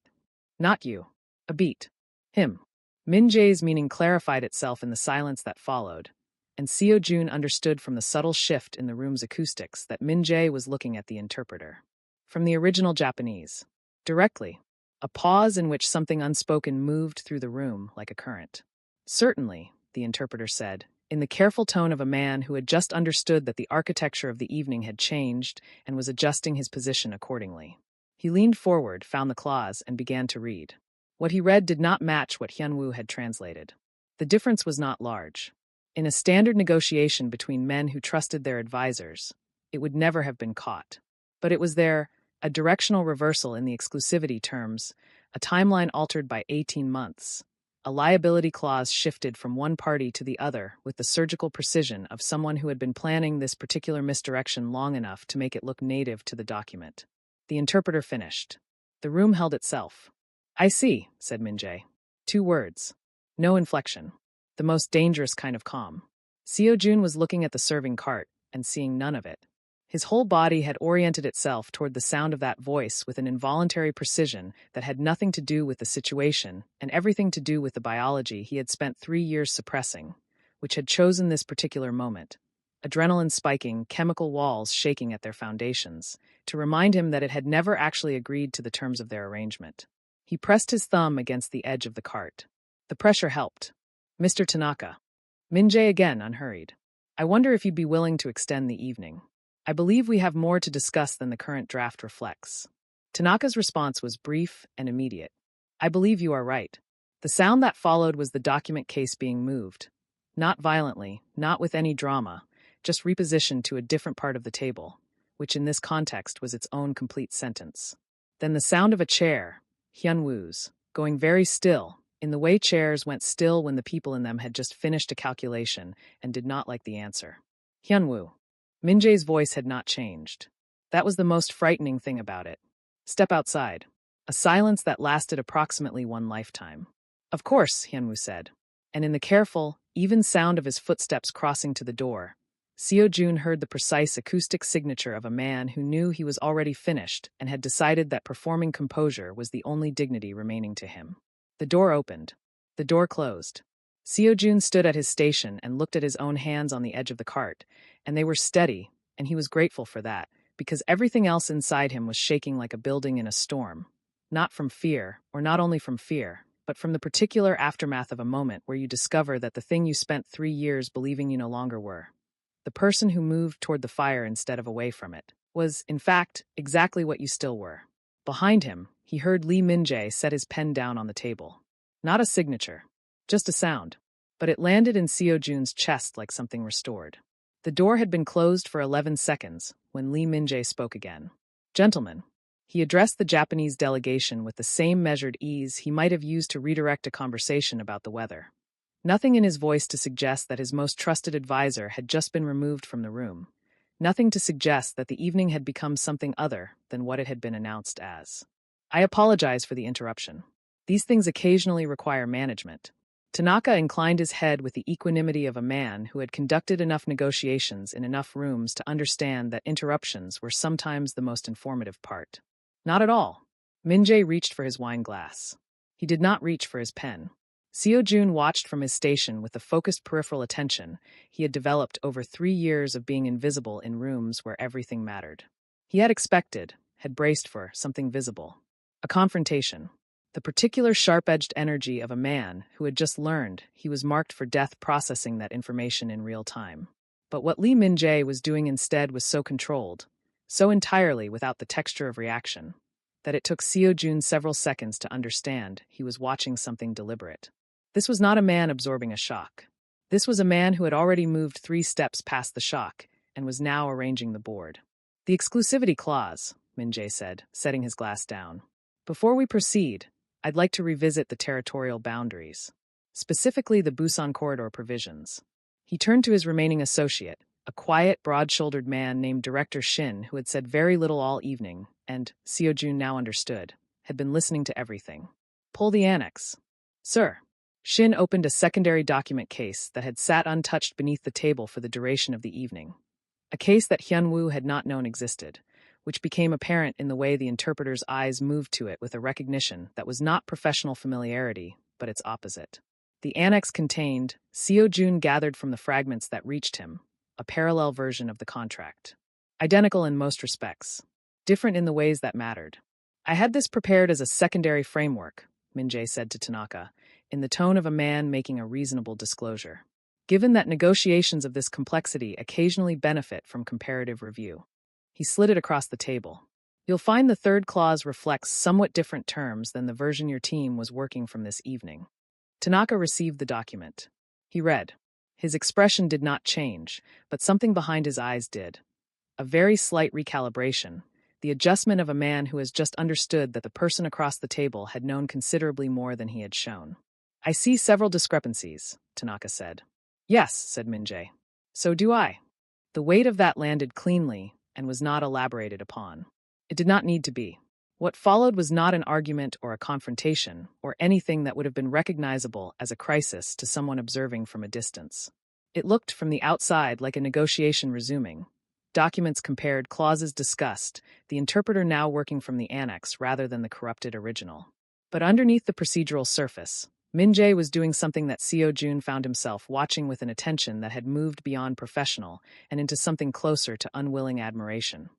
[SPEAKER 1] Not you. A beat. Him. Min-jae's meaning clarified itself in the silence that followed, and Seo-jun understood from the subtle shift in the room's acoustics that Min-jae was looking at the interpreter. From the original Japanese. Directly. A pause in which something unspoken moved through the room like a current. Certainly, the interpreter said, in the careful tone of a man who had just understood that the architecture of the evening had changed and was adjusting his position accordingly. He leaned forward, found the clause, and began to read. What he read did not match what Hyunwoo had translated. The difference was not large. In a standard negotiation between men who trusted their advisors, it would never have been caught. But it was there, a directional reversal in the exclusivity terms, a timeline altered by 18 months. A liability clause shifted from one party to the other with the surgical precision of someone who had been planning this particular misdirection long enough to make it look native to the document. The interpreter finished. The room held itself. I see, said Min-jae. 2 words. No inflection. The most dangerous kind of calm. Seo-jun was looking at the serving cart and seeing none of it. His whole body had oriented itself toward the sound of that voice with an involuntary precision that had nothing to do with the situation and everything to do with the biology he had spent 3 years suppressing, which had chosen this particular moment, adrenaline spiking, chemical walls shaking at their foundations, to remind him that it had never actually agreed to the terms of their arrangement. He pressed his thumb against the edge of the cart. The pressure helped. Mr. Tanaka. Min-jae again, unhurried. I wonder if you'd be willing to extend the evening. I believe we have more to discuss than the current draft reflects. Tanaka's response was brief and immediate. I believe you are right. The sound that followed was the document case being moved. Not violently, not with any drama, just repositioned to a different part of the table, which in this context was its own complete sentence. Then the sound of a chair, Hyunwoo's, going very still, in the way chairs went still when the people in them had just finished a calculation and did not like the answer. Hyunwoo. Min-jae's voice had not changed. That was the most frightening thing about it. Step outside. A silence that lasted approximately 1 lifetime. Of course, Hyunwoo said. And in the careful, even sound of his footsteps crossing to the door, Seo-jun heard the precise acoustic signature of a man who knew he was already finished and had decided that performing composure was the only dignity remaining to him. The door opened. The door closed. Seo-jun stood at his station and looked at his own hands on the edge of the cart, and they were steady, and he was grateful for that, because everything else inside him was shaking like a building in a storm. Not from fear, or not only from fear, but from the particular aftermath of a moment where you discover that the thing you spent 3 years believing you no longer were, the person who moved toward the fire instead of away from it, was, in fact, exactly what you still were. Behind him, he heard Lee Min-jae set his pen down on the table. Not a signature, just a sound, but it landed in Seo-jun's chest like something restored. The door had been closed for 11 seconds when Lee Min-jae spoke again. Gentlemen, he addressed the Japanese delegation with the same measured ease he might have used to redirect a conversation about the weather. Nothing in his voice to suggest that his most trusted advisor had just been removed from the room. Nothing to suggest that the evening had become something other than what it had been announced as. I apologize for the interruption. These things occasionally require management. Tanaka inclined his head with the equanimity of a man who had conducted enough negotiations in enough rooms to understand that interruptions were sometimes the most informative part. Not at all. Min-jae reached for his wine glass. He did not reach for his pen. Seo-jun watched from his station with the focused peripheral attention he had developed over 3 years of being invisible in rooms where everything mattered. He had expected, had braced for, something visible. A confrontation. the particular sharp-edged energy of a man who had just learned he was marked for death processing that information in real time. But what Lee Min-jae was doing instead was so controlled, so entirely without the texture of reaction, that it took Seo-jun several seconds to understand he was watching something deliberate. This was not a man absorbing a shock. This was a man who had already moved 3 steps past the shock and was now arranging the board. The exclusivity clause, Min-jae said, setting his glass down. Before we proceed, I'd like to revisit the territorial boundaries, specifically the Busan corridor provisions. He turned to his remaining associate, a quiet, broad-shouldered man named Director Shin, who had said very little all evening, and, Seo-jun now understood, had been listening to everything. Pull the annex. Sir. Shin opened a secondary document case that had sat untouched beneath the table for the duration of the evening. A case that Hyun-woo had not known existed, which became apparent in the way the interpreter's eyes moved to it with a recognition that was not professional familiarity, but its opposite. The annex contained, Seo-jun gathered from the fragments that reached him, a parallel version of the contract. Identical in most respects, different in the ways that mattered. I had this prepared as a secondary framework, Min-jae said to Tanaka, in the tone of a man making a reasonable disclosure. Given that negotiations of this complexity occasionally benefit from comparative review. He slid it across the table. You'll find the third clause reflects somewhat different terms than the version your team was working from this evening. Tanaka received the document. He read. His expression did not change, but something behind his eyes did. A very slight recalibration, the adjustment of a man who has just understood that the person across the table had known considerably more than he had shown. I see several discrepancies, Tanaka said. Yes, said Min-jae. So do I. The weight of that landed cleanly and was not elaborated upon. It did not need to be. What followed was not an argument or a confrontation, or anything that would have been recognizable as a crisis to someone observing from a distance. It looked from the outside like a negotiation resuming. Documents compared, clauses discussed, the interpreter now working from the annex rather than the corrupted original. But underneath the procedural surface, Min-jae was doing something that Seo-jun found himself watching with an attention that had moved beyond professional and into something closer to unwilling admiration.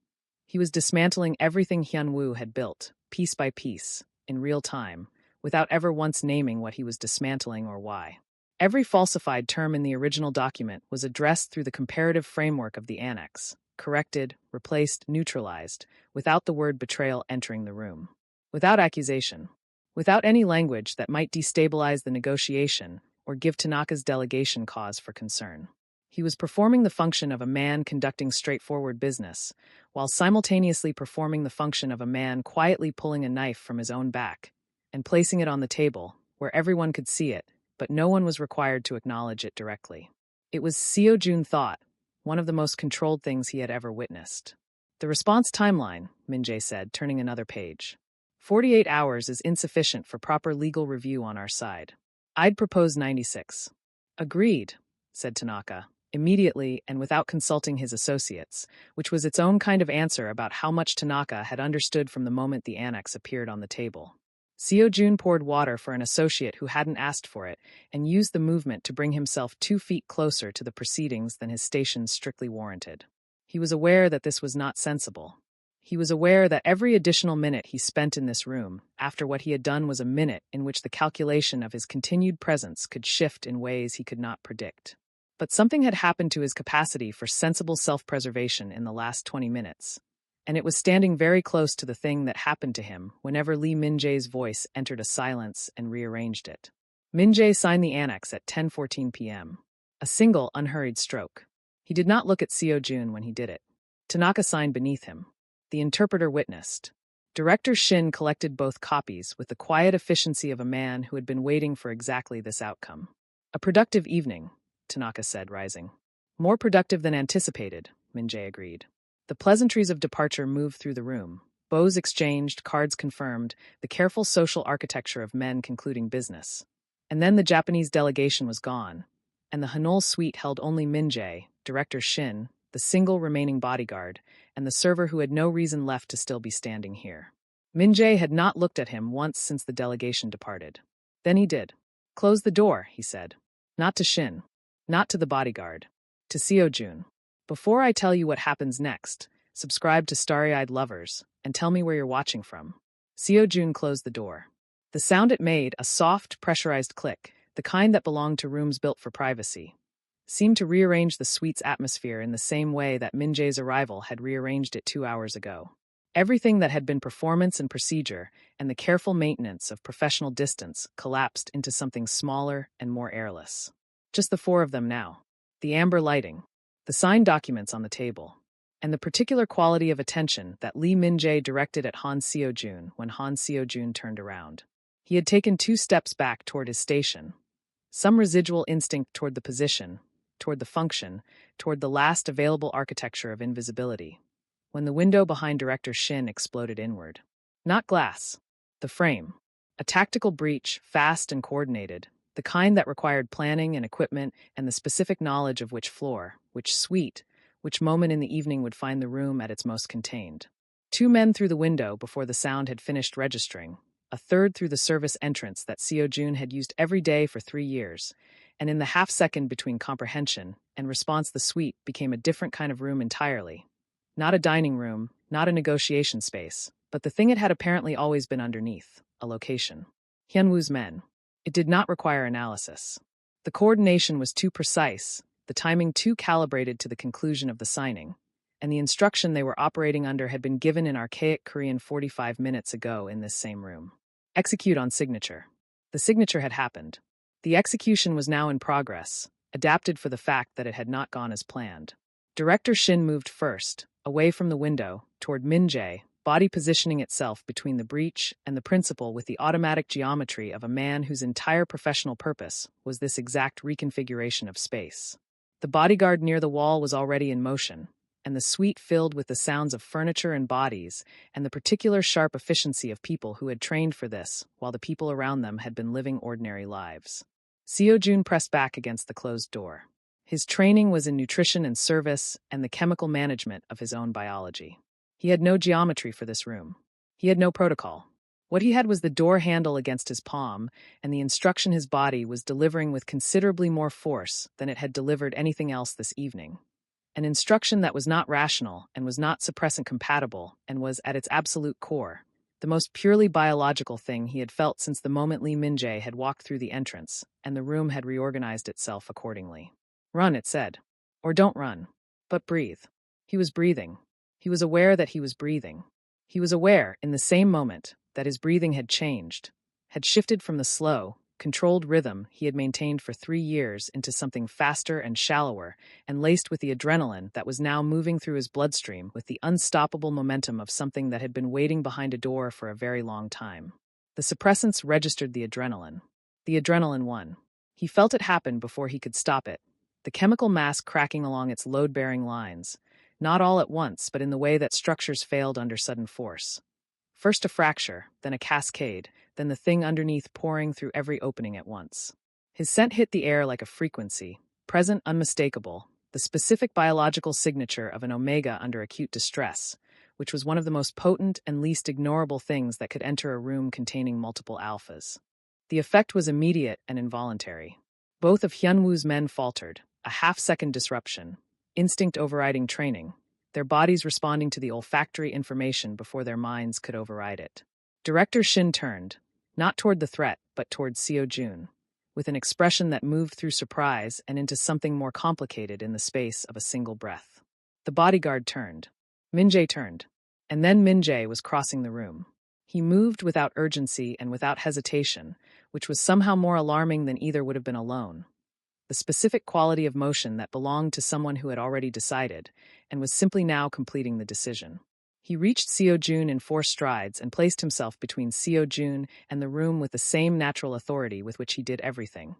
[SPEAKER 1] He was dismantling everything Hyun-woo had built, piece by piece, in real time, without ever once naming what he was dismantling or why. Every falsified term in the original document was addressed through the comparative framework of the annex, corrected, replaced, neutralized, without the word betrayal entering the room. Without accusation. Without any language that might destabilize the negotiation or give Tanaka's delegation cause for concern. He was performing the function of a man conducting straightforward business, while simultaneously performing the function of a man quietly pulling a knife from his own back and placing it on the table, where everyone could see it, but no one was required to acknowledge it directly. It was, Seo-jun thought, one of the most controlled things he had ever witnessed. The response timeline, Min-jae said, turning another page. 48 hours is insufficient for proper legal review on our side. I'd propose 96. Agreed, said Tanaka, immediately and without consulting his associates, which was its own kind of answer about how much Tanaka had understood from the moment the annex appeared on the table. Seo-jun poured water for an associate who hadn't asked for it and used the movement to bring himself 2 feet closer to the proceedings than his station strictly warranted. He was aware that this was not sensible. He was aware that every additional minute he spent in this room, after what he had done, was a minute in which the calculation of his continued presence could shift in ways he could not predict. But something had happened to his capacity for sensible self-preservation in the last 20 minutes, and it was standing very close to the thing that happened to him whenever Lee Min-jae's voice entered a silence and rearranged it. Min-jae signed the annex at 10:14 p.m. A single, unhurried stroke. He did not look at Seo-jun when he did it. Tanaka signed beneath him. The interpreter witnessed. Director Shin collected both copies with the quiet efficiency of a man who had been waiting for exactly this outcome. A productive evening, Tanaka said, rising. More productive than anticipated, Min-jae agreed. The pleasantries of departure moved through the room. Bows exchanged, cards confirmed, the careful social architecture of men concluding business. And then the Japanese delegation was gone, and the Hanul suite held only Min-jae, Director Shin, the single remaining bodyguard, and the server who had no reason left to still be standing here. Min-jae had not looked at him once since the delegation departed. Then he did. Close the door, he said. Not to Shin. Not to the bodyguard. To Seo-jun. Before I tell you what happens next, subscribe to Starry-Eyed Lovers, and tell me where you're watching from. Seo-jun closed the door. The sound it made, a soft, pressurized click, the kind that belonged to rooms built for privacy, seemed to rearrange the suite's atmosphere in the same way that Min-jae's arrival had rearranged it 2 hours ago. Everything that had been performance and procedure, and the careful maintenance of professional distance, collapsed into something smaller and more airless. Just the four of them now. The amber lighting, the signed documents on the table, and the particular quality of attention that Lee Min-jae directed at Han Seo-jun when Han Seo-jun turned around. He had taken 2 steps back toward his station. Some residual instinct toward the position, toward the function, toward the last available architecture of invisibility, when the window behind Director Shin exploded inward. Not glass. The frame. A tactical breach, fast and coordinated, the kind that required planning and equipment and the specific knowledge of which floor, which suite, which moment in the evening would find the room at its most contained. 2 men through the window before the sound had finished registering, a third through the service entrance that Seo-jun had used every day for 3 years, and in the half-second between comprehension and response the suite became a different kind of room entirely. Not a dining room, not a negotiation space, but the thing it had apparently always been underneath, a location. Hyunwoo's men. It did not require analysis. The coordination was too precise, the timing too calibrated to the conclusion of the signing, and the instruction they were operating under had been given in archaic Korean 45 minutes ago in this same room. Execute on signature. The signature had happened. The execution was now in progress, adapted for the fact that it had not gone as planned. Director Shin moved first, away from the window, toward Min-jae, body positioning itself between the breach and the principal with the automatic geometry of a man whose entire professional purpose was this exact reconfiguration of space. The bodyguard near the wall was already in motion, and the suite filled with the sounds of furniture and bodies, and the particular sharp efficiency of people who had trained for this, while the people around them had been living ordinary lives. Seo-jun pressed back against the closed door. His training was in nutrition and service and the chemical management of his own biology. He had no geometry for this room. He had no protocol. What he had was the door handle against his palm and the instruction his body was delivering with considerably more force than it had delivered anything else this evening. An instruction that was not rational and was not suppressant compatible and was, at its absolute core, the most purely biological thing he had felt since the moment Lee Min-jae had walked through the entrance and the room had reorganized itself accordingly. Run, it said. Or don't run. But breathe. He was breathing. He was aware that he was breathing. He was aware, in the same moment, that his breathing had changed, had shifted from the slow, controlled rhythm he had maintained for 3 years into something faster and shallower and laced with the adrenaline that was now moving through his bloodstream with the unstoppable momentum of something that had been waiting behind a door for a very long time. The suppressants registered the adrenaline. The adrenaline won. He felt it happen before he could stop it, the chemical mass cracking along its load-bearing lines, not all at once but in the way that structures failed under sudden force. First a fracture, then a cascade, then the thing underneath pouring through every opening at once. His scent hit the air like a frequency, present, unmistakable, the specific biological signature of an omega under acute distress, which was one of the most potent and least ignorable things that could enter a room containing multiple alphas. The effect was immediate and involuntary. Both of Hyunwoo's men faltered, a half-second disruption, instinct overriding training, their bodies responding to the olfactory information before their minds could override it. Director Shin turned, not toward the threat, but toward Seo-jun, with an expression that moved through surprise and into something more complicated in the space of a single breath. The bodyguard turned. Min-jae turned. And then Min-jae was crossing the room. He moved without urgency and without hesitation, which was somehow more alarming than either would have been alone. The specific quality of motion that belonged to someone who had already decided, and was simply now completing the decision. He reached Seo-jun in 4 strides and placed himself between Seo-jun and the room with the same natural authority with which he did everything,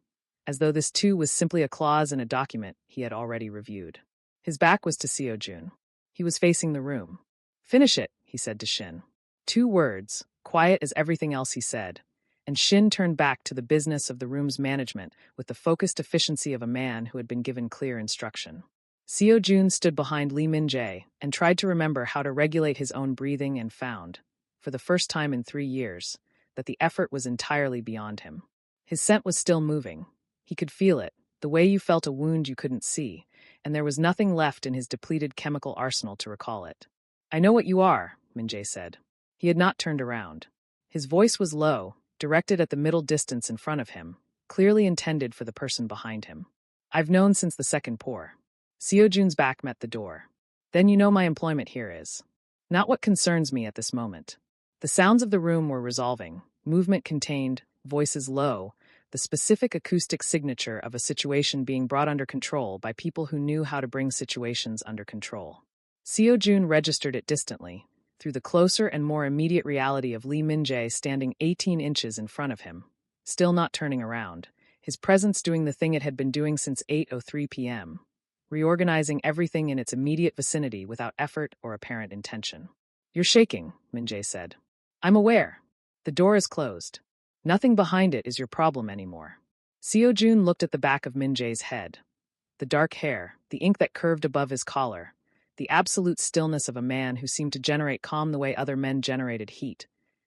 [SPEAKER 1] as though this too was simply a clause in a document he had already reviewed. His back was to Seo-jun. He was facing the room. "Finish it," he said to Shin. 2 words, quiet as everything else he said, and Shin turned back to the business of the room's management with the focused efficiency of a man who had been given clear instruction. Seo-jun stood behind Lee Min-jae and tried to remember how to regulate his own breathing and found, for the first time in 3 years, that the effort was entirely beyond him. His scent was still moving. He could feel it, the way you felt a wound you couldn't see, and there was nothing left in his depleted chemical arsenal to recall it. "I know what you are," Min-jae said. He had not turned around. His voice was low, directed at the middle distance in front of him, clearly intended for the person behind him. I've known since the second pour. Seo-jun's back met the door. Then you know my employment here is. Not what concerns me at this moment. The sounds of the room were resolving, movement contained, voices low, the specific acoustic signature of a situation being brought under control by people who knew how to bring situations under control. Seo-jun registered it distantly, through the closer and more immediate reality of Lee Min-jae standing 18 inches in front of him, still not turning around, his presence doing the thing it had been doing since 8:03 p.m., reorganizing everything in its immediate vicinity without effort or apparent intention. You're shaking, Min-jae said. I'm aware. The door is closed. Nothing behind it is your problem anymore. Seo-jun looked at the back of Min-jae's head. The dark hair, the ink that curved above his collar, the absolute stillness of a man who seemed to generate calm the way other men generated heat,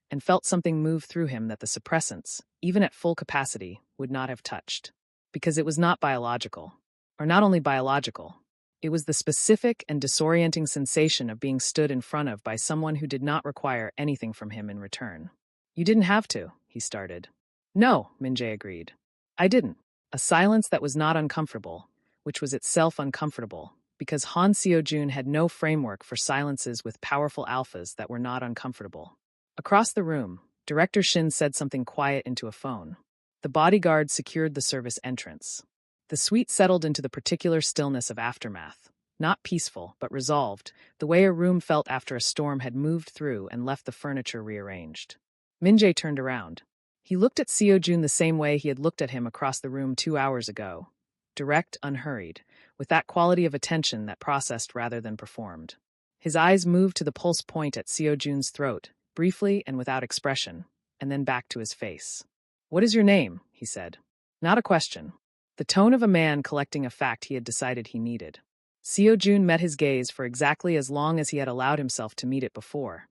[SPEAKER 1] and felt something move through him that the suppressants, even at full capacity, would not have touched. Because it was not biological. Or not only biological. It was the specific and disorienting sensation of being stood in front of by someone who did not require anything from him in return. You didn't have to, he started. No, Min-jae agreed. I didn't. A silence that was not uncomfortable, which was itself uncomfortable, because Han Seo-jun had no framework for silences with powerful alphas that were not uncomfortable. Across the room, Director Shin said something quiet into a phone. The bodyguard secured the service entrance. The suite settled into the particular stillness of aftermath, not peaceful, but resolved, the way a room felt after a storm had moved through and left the furniture rearranged. Min-jae turned around. He looked at Seo-jun the same way he had looked at him across the room 2 hours ago. Direct, unhurried, with that quality of attention that processed rather than performed. His eyes moved to the pulse point at Seo-jun's throat, briefly and without expression, and then back to his face. What is your name? He said. Not a question. The tone of a man collecting a fact he had decided he needed. Seo-jun met his gaze for exactly as long as he had allowed himself to meet it before.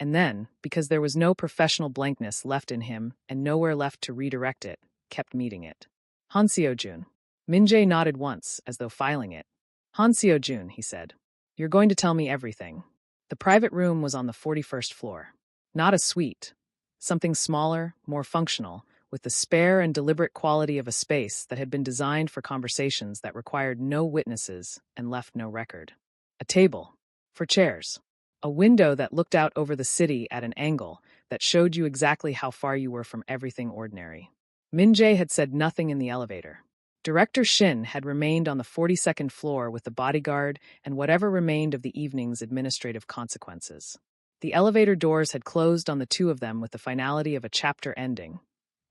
[SPEAKER 1] And then, because there was no professional blankness left in him and nowhere left to redirect it, kept meeting it. Han Seo-jun. Min-jae nodded once, as though filing it. Han Seo-jun, he said. You're going to tell me everything. The private room was on the 41st floor. Not a suite. Something smaller, more functional, with the spare and deliberate quality of a space that had been designed for conversations that required no witnesses and left no record. A table. For chairs. A window that looked out over the city at an angle that showed you exactly how far you were from everything ordinary. Min-jae had said nothing in the elevator. Director Shin had remained on the 42nd floor with the bodyguard and whatever remained of the evening's administrative consequences. The elevator doors had closed on the two of them with the finality of a chapter ending,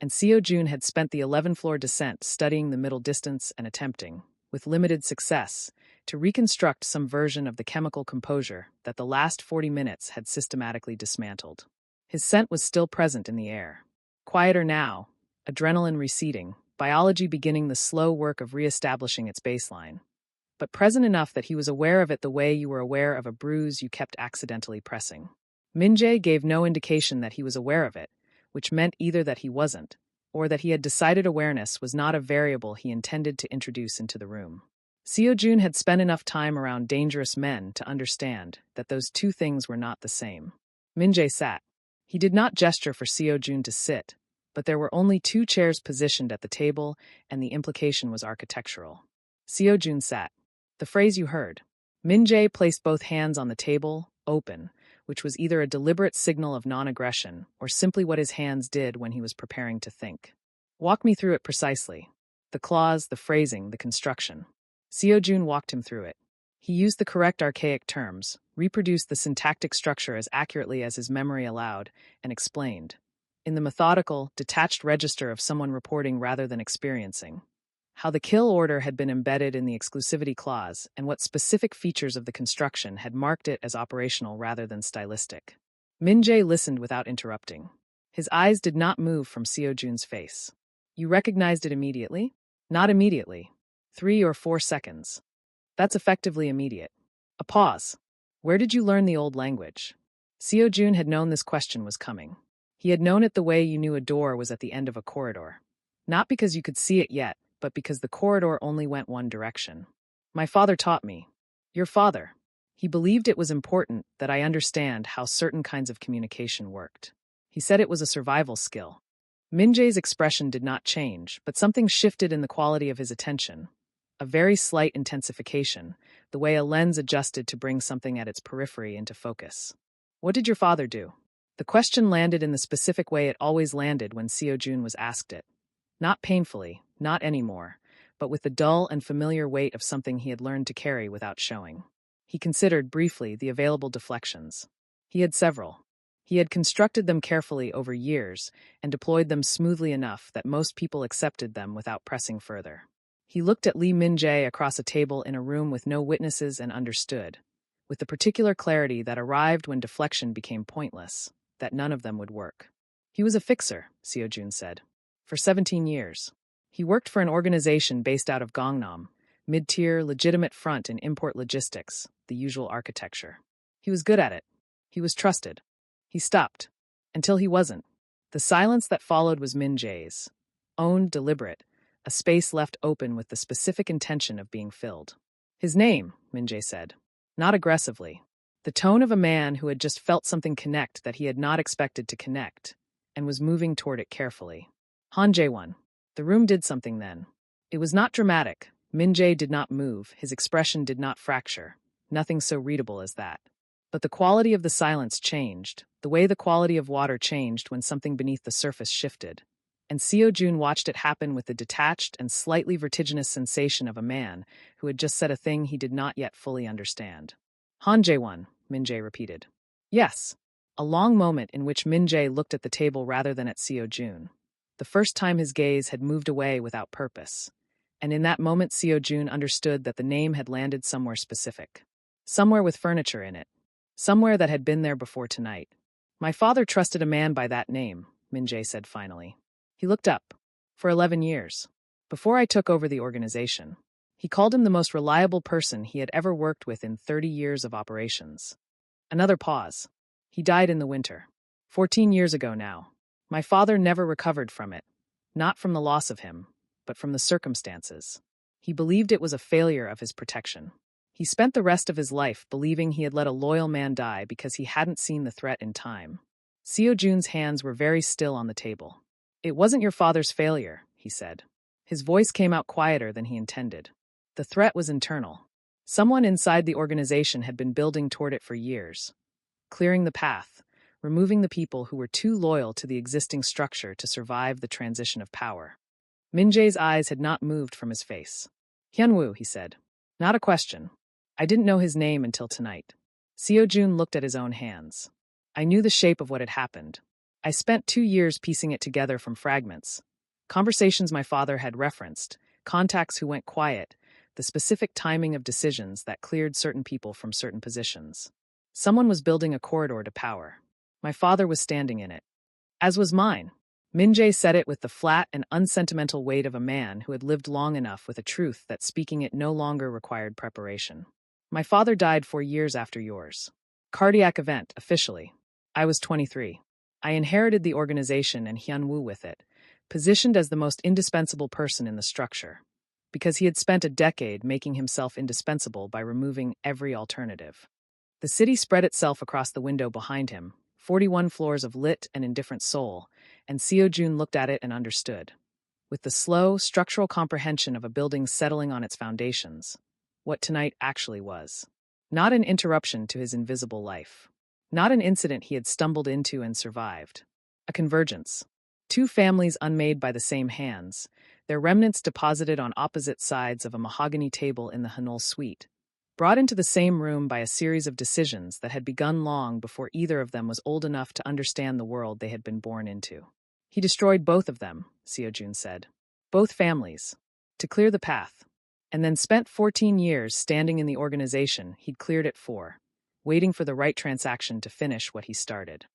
[SPEAKER 1] and Seo-jun had spent the 11th-floor descent studying the middle distance and attempting, with limited success, to reconstruct some version of the chemical composure that the last 40 minutes had systematically dismantled. His scent was still present in the air. Quieter now, adrenaline receding, biology beginning the slow work of re-establishing its baseline, but present enough that he was aware of it the way you were aware of a bruise you kept accidentally pressing. Min-jae gave no indication that he was aware of it, which meant either that he wasn't, or that he had decided awareness was not a variable he intended to introduce into the room. Seo-jun had spent enough time around dangerous men to understand that those two things were not the same. Min-jae sat. He did not gesture for Seo-jun to sit, but there were only 2 chairs positioned at the table, and the implication was architectural. Seo-jun sat. The phrase you heard. Min-jae placed both hands on the table, open, which was either a deliberate signal of non-aggression or simply what his hands did when he was preparing to think. Walk me through it precisely. The clause, the phrasing, the construction. Seo-jun walked him through it. He used the correct archaic terms, reproduced the syntactic structure as accurately as his memory allowed, and explained, in the methodical, detached register of someone reporting rather than experiencing, how the kill order had been embedded in the exclusivity clause and what specific features of the construction had marked it as operational rather than stylistic. Min-jae listened without interrupting. His eyes did not move from Seo-jun's face. You recognized it immediately? Not immediately. 3 or 4 seconds. That's effectively immediate. A pause. Where did you learn the old language? Seo-jun had known this question was coming. He had known it the way you knew a door was at the end of a corridor. Not because you could see it yet, but because the corridor only went one direction. My father taught me. Your father. He believed it was important that I understand how certain kinds of communication worked. He said it was a survival skill. Min-jae's expression did not change, but something shifted in the quality of his attention. A very slight intensification, the way a lens adjusted to bring something at its periphery into focus. What did your father do? The question landed in the specific way it always landed when Seo-jun was asked it. Not painfully, not anymore, but with the dull and familiar weight of something he had learned to carry without showing. He considered, briefly, the available deflections. He had several. He had constructed them carefully over years and deployed them smoothly enough that most people accepted them without pressing further. He looked at Lee Min-jae across a table in a room with no witnesses and understood, with the particular clarity that arrived when deflection became pointless, that none of them would work. He was a fixer, Seo-jun said. For 17 years. He worked for an organization based out of Gangnam, mid-tier, legitimate front in import logistics, the usual architecture. He was good at it. He was trusted. He stopped. Until he wasn't. The silence that followed was Min-jae's. Owned, deliberate, a space left open with the specific intention of being filled. His name, Min-jae said. Not aggressively. The tone of a man who had just felt something connect that he had not expected to connect, and was moving toward it carefully. Han Jae-won. The room did something then. It was not dramatic. Min-jae did not move, his expression did not fracture. Nothing so readable as that. But the quality of the silence changed, the way the quality of water changed when something beneath the surface shifted. And Seo-jun watched it happen with the detached and slightly vertiginous sensation of a man who had just said a thing he did not yet fully understand. Han Jae-won, Min-jae repeated. Yes. A long moment in which Min-jae looked at the table rather than at Seo-jun. The first time his gaze had moved away without purpose. And in that moment Seo-jun understood that the name had landed somewhere specific. Somewhere with furniture in it. Somewhere that had been there before tonight. My father trusted a man by that name, Min-jae said finally. He looked up. For 11 years. Before I took over the organization. He called him the most reliable person he had ever worked with in 30 years of operations. Another pause. He died in the winter. 14 years ago now. My father never recovered from it. Not from the loss of him, but from the circumstances. He believed it was a failure of his protection. He spent the rest of his life believing he had let a loyal man die because he hadn't seen the threat in time. Seo-jun's hands were very still on the table. It wasn't your father's failure, he said. His voice came out quieter than he intended. The threat was internal. Someone inside the organization had been building toward it for years. Clearing the path, removing the people who were too loyal to the existing structure to survive the transition of power. Min-jae's eyes had not moved from his face. Hyunwoo, he said. Not a question. I didn't know his name until tonight. Seo-jun looked at his own hands. I knew the shape of what had happened. I spent 2 years piecing it together from fragments. Conversations my father had referenced, contacts who went quiet, the specific timing of decisions that cleared certain people from certain positions. Someone was building a corridor to power. My father was standing in it. As was mine. Min-jae said it with the flat and unsentimental weight of a man who had lived long enough with a truth that speaking it no longer required preparation. My father died 4 years after yours. Cardiac event, officially. I was 23. I inherited the organization and Hyunwoo with it, positioned as the most indispensable person in the structure, because he had spent a decade making himself indispensable by removing every alternative. The city spread itself across the window behind him, 41 floors of lit and indifferent soul, and Seo-jun looked at it and understood. With the slow, structural comprehension of a building settling on its foundations, what tonight actually was. Not an interruption to his invisible life. Not an incident he had stumbled into and survived. A convergence. 2 families unmade by the same hands, their remnants deposited on opposite sides of a mahogany table in the Hanul suite, brought into the same room by a series of decisions that had begun long before either of them was old enough to understand the world they had been born into. He destroyed both of them, Seo-jun said. Both families. To clear the path. And then spent 14 years standing in the organization he'd cleared it for, waiting for the right transaction to finish what he started.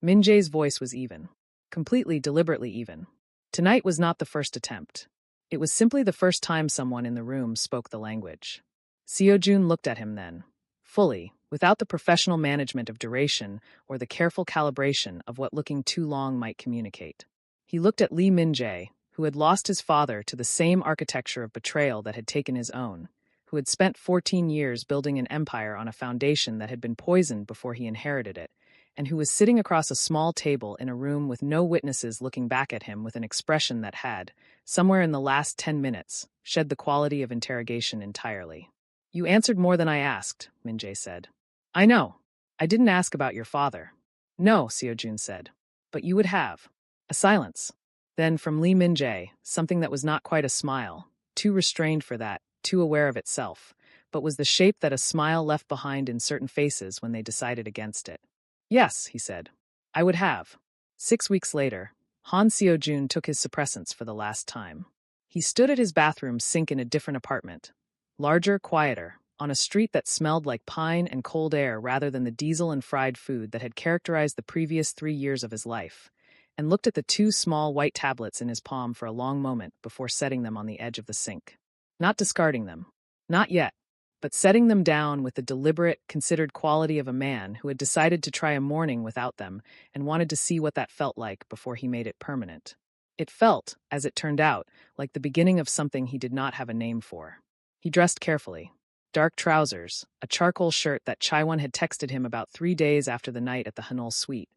[SPEAKER 1] Min-jae's voice was even. Completely, deliberately even. Tonight was not the first attempt. It was simply the first time someone in the room spoke the language. Seo-jun looked at him then, fully, without the professional management of duration or the careful calibration of what looking too long might communicate. He looked at Lee Min-jae, who had lost his father to the same architecture of betrayal that had taken his own, who had spent 14 years building an empire on a foundation that had been poisoned before he inherited it, and who was sitting across a small table in a room with no witnesses looking back at him with an expression that had, somewhere in the last 10 minutes, shed the quality of interrogation entirely. You answered more than I asked, Min-jae said. I know. I didn't ask about your father. No, Seo-jun said. But you would have. A silence. Then from Lee Min-jae, something that was not quite a smile, too restrained for that, too aware of itself, but was the shape that a smile left behind in certain faces when they decided against it. Yes, he said. I would have. 6 weeks later, Han Seo-jun took his suppressants for the last time. He stood at his bathroom sink in a different apartment. Larger, quieter, on a street that smelled like pine and cold air rather than the diesel and fried food that had characterized the previous 3 years of his life, and looked at the 2 small white tablets in his palm for a long moment before setting them on the edge of the sink. Not discarding them. Not yet. But setting them down with the deliberate, considered quality of a man who had decided to try a morning without them and wanted to see what that felt like before he made it permanent. It felt, as it turned out, like the beginning of something he did not have a name for. He dressed carefully. Dark trousers, a charcoal shirt that Chaiwon had texted him about 3 days after the night at the Hanul suite.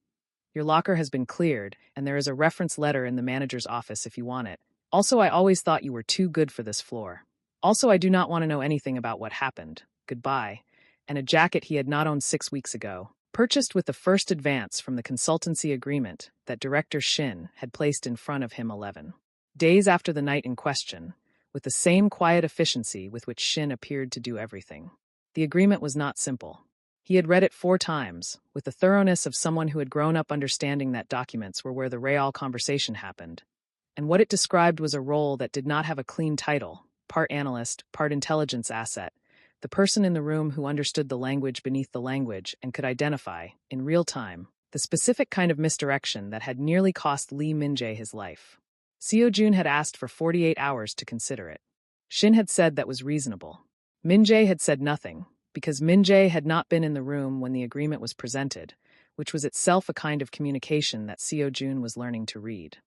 [SPEAKER 1] Your locker has been cleared, and there is a reference letter in the manager's office if you want it. Also, I always thought you were too good for this floor. Also, I do not want to know anything about what happened. Goodbye. And a jacket he had not owned 6 weeks ago, purchased with the first advance from the consultancy agreement that director Shin had placed in front of him 11 days after the night in question, with the same quiet efficiency with which Shin appeared to do everything. The agreement was not simple. He had read it 4 times, with the thoroughness of someone who had grown up understanding that documents were where the real conversation happened. And what it described was a role that did not have a clean title, part analyst, part intelligence asset, the person in the room who understood the language beneath the language and could identify, in real time, the specific kind of misdirection that had nearly cost Lee Min-jae his life. Seo-jun had asked for 48 hours to consider it. Shin had said that was reasonable. Min-jae had said nothing, because Min-jae had not been in the room when the agreement was presented, which was itself a kind of communication that Seo-jun was learning to read.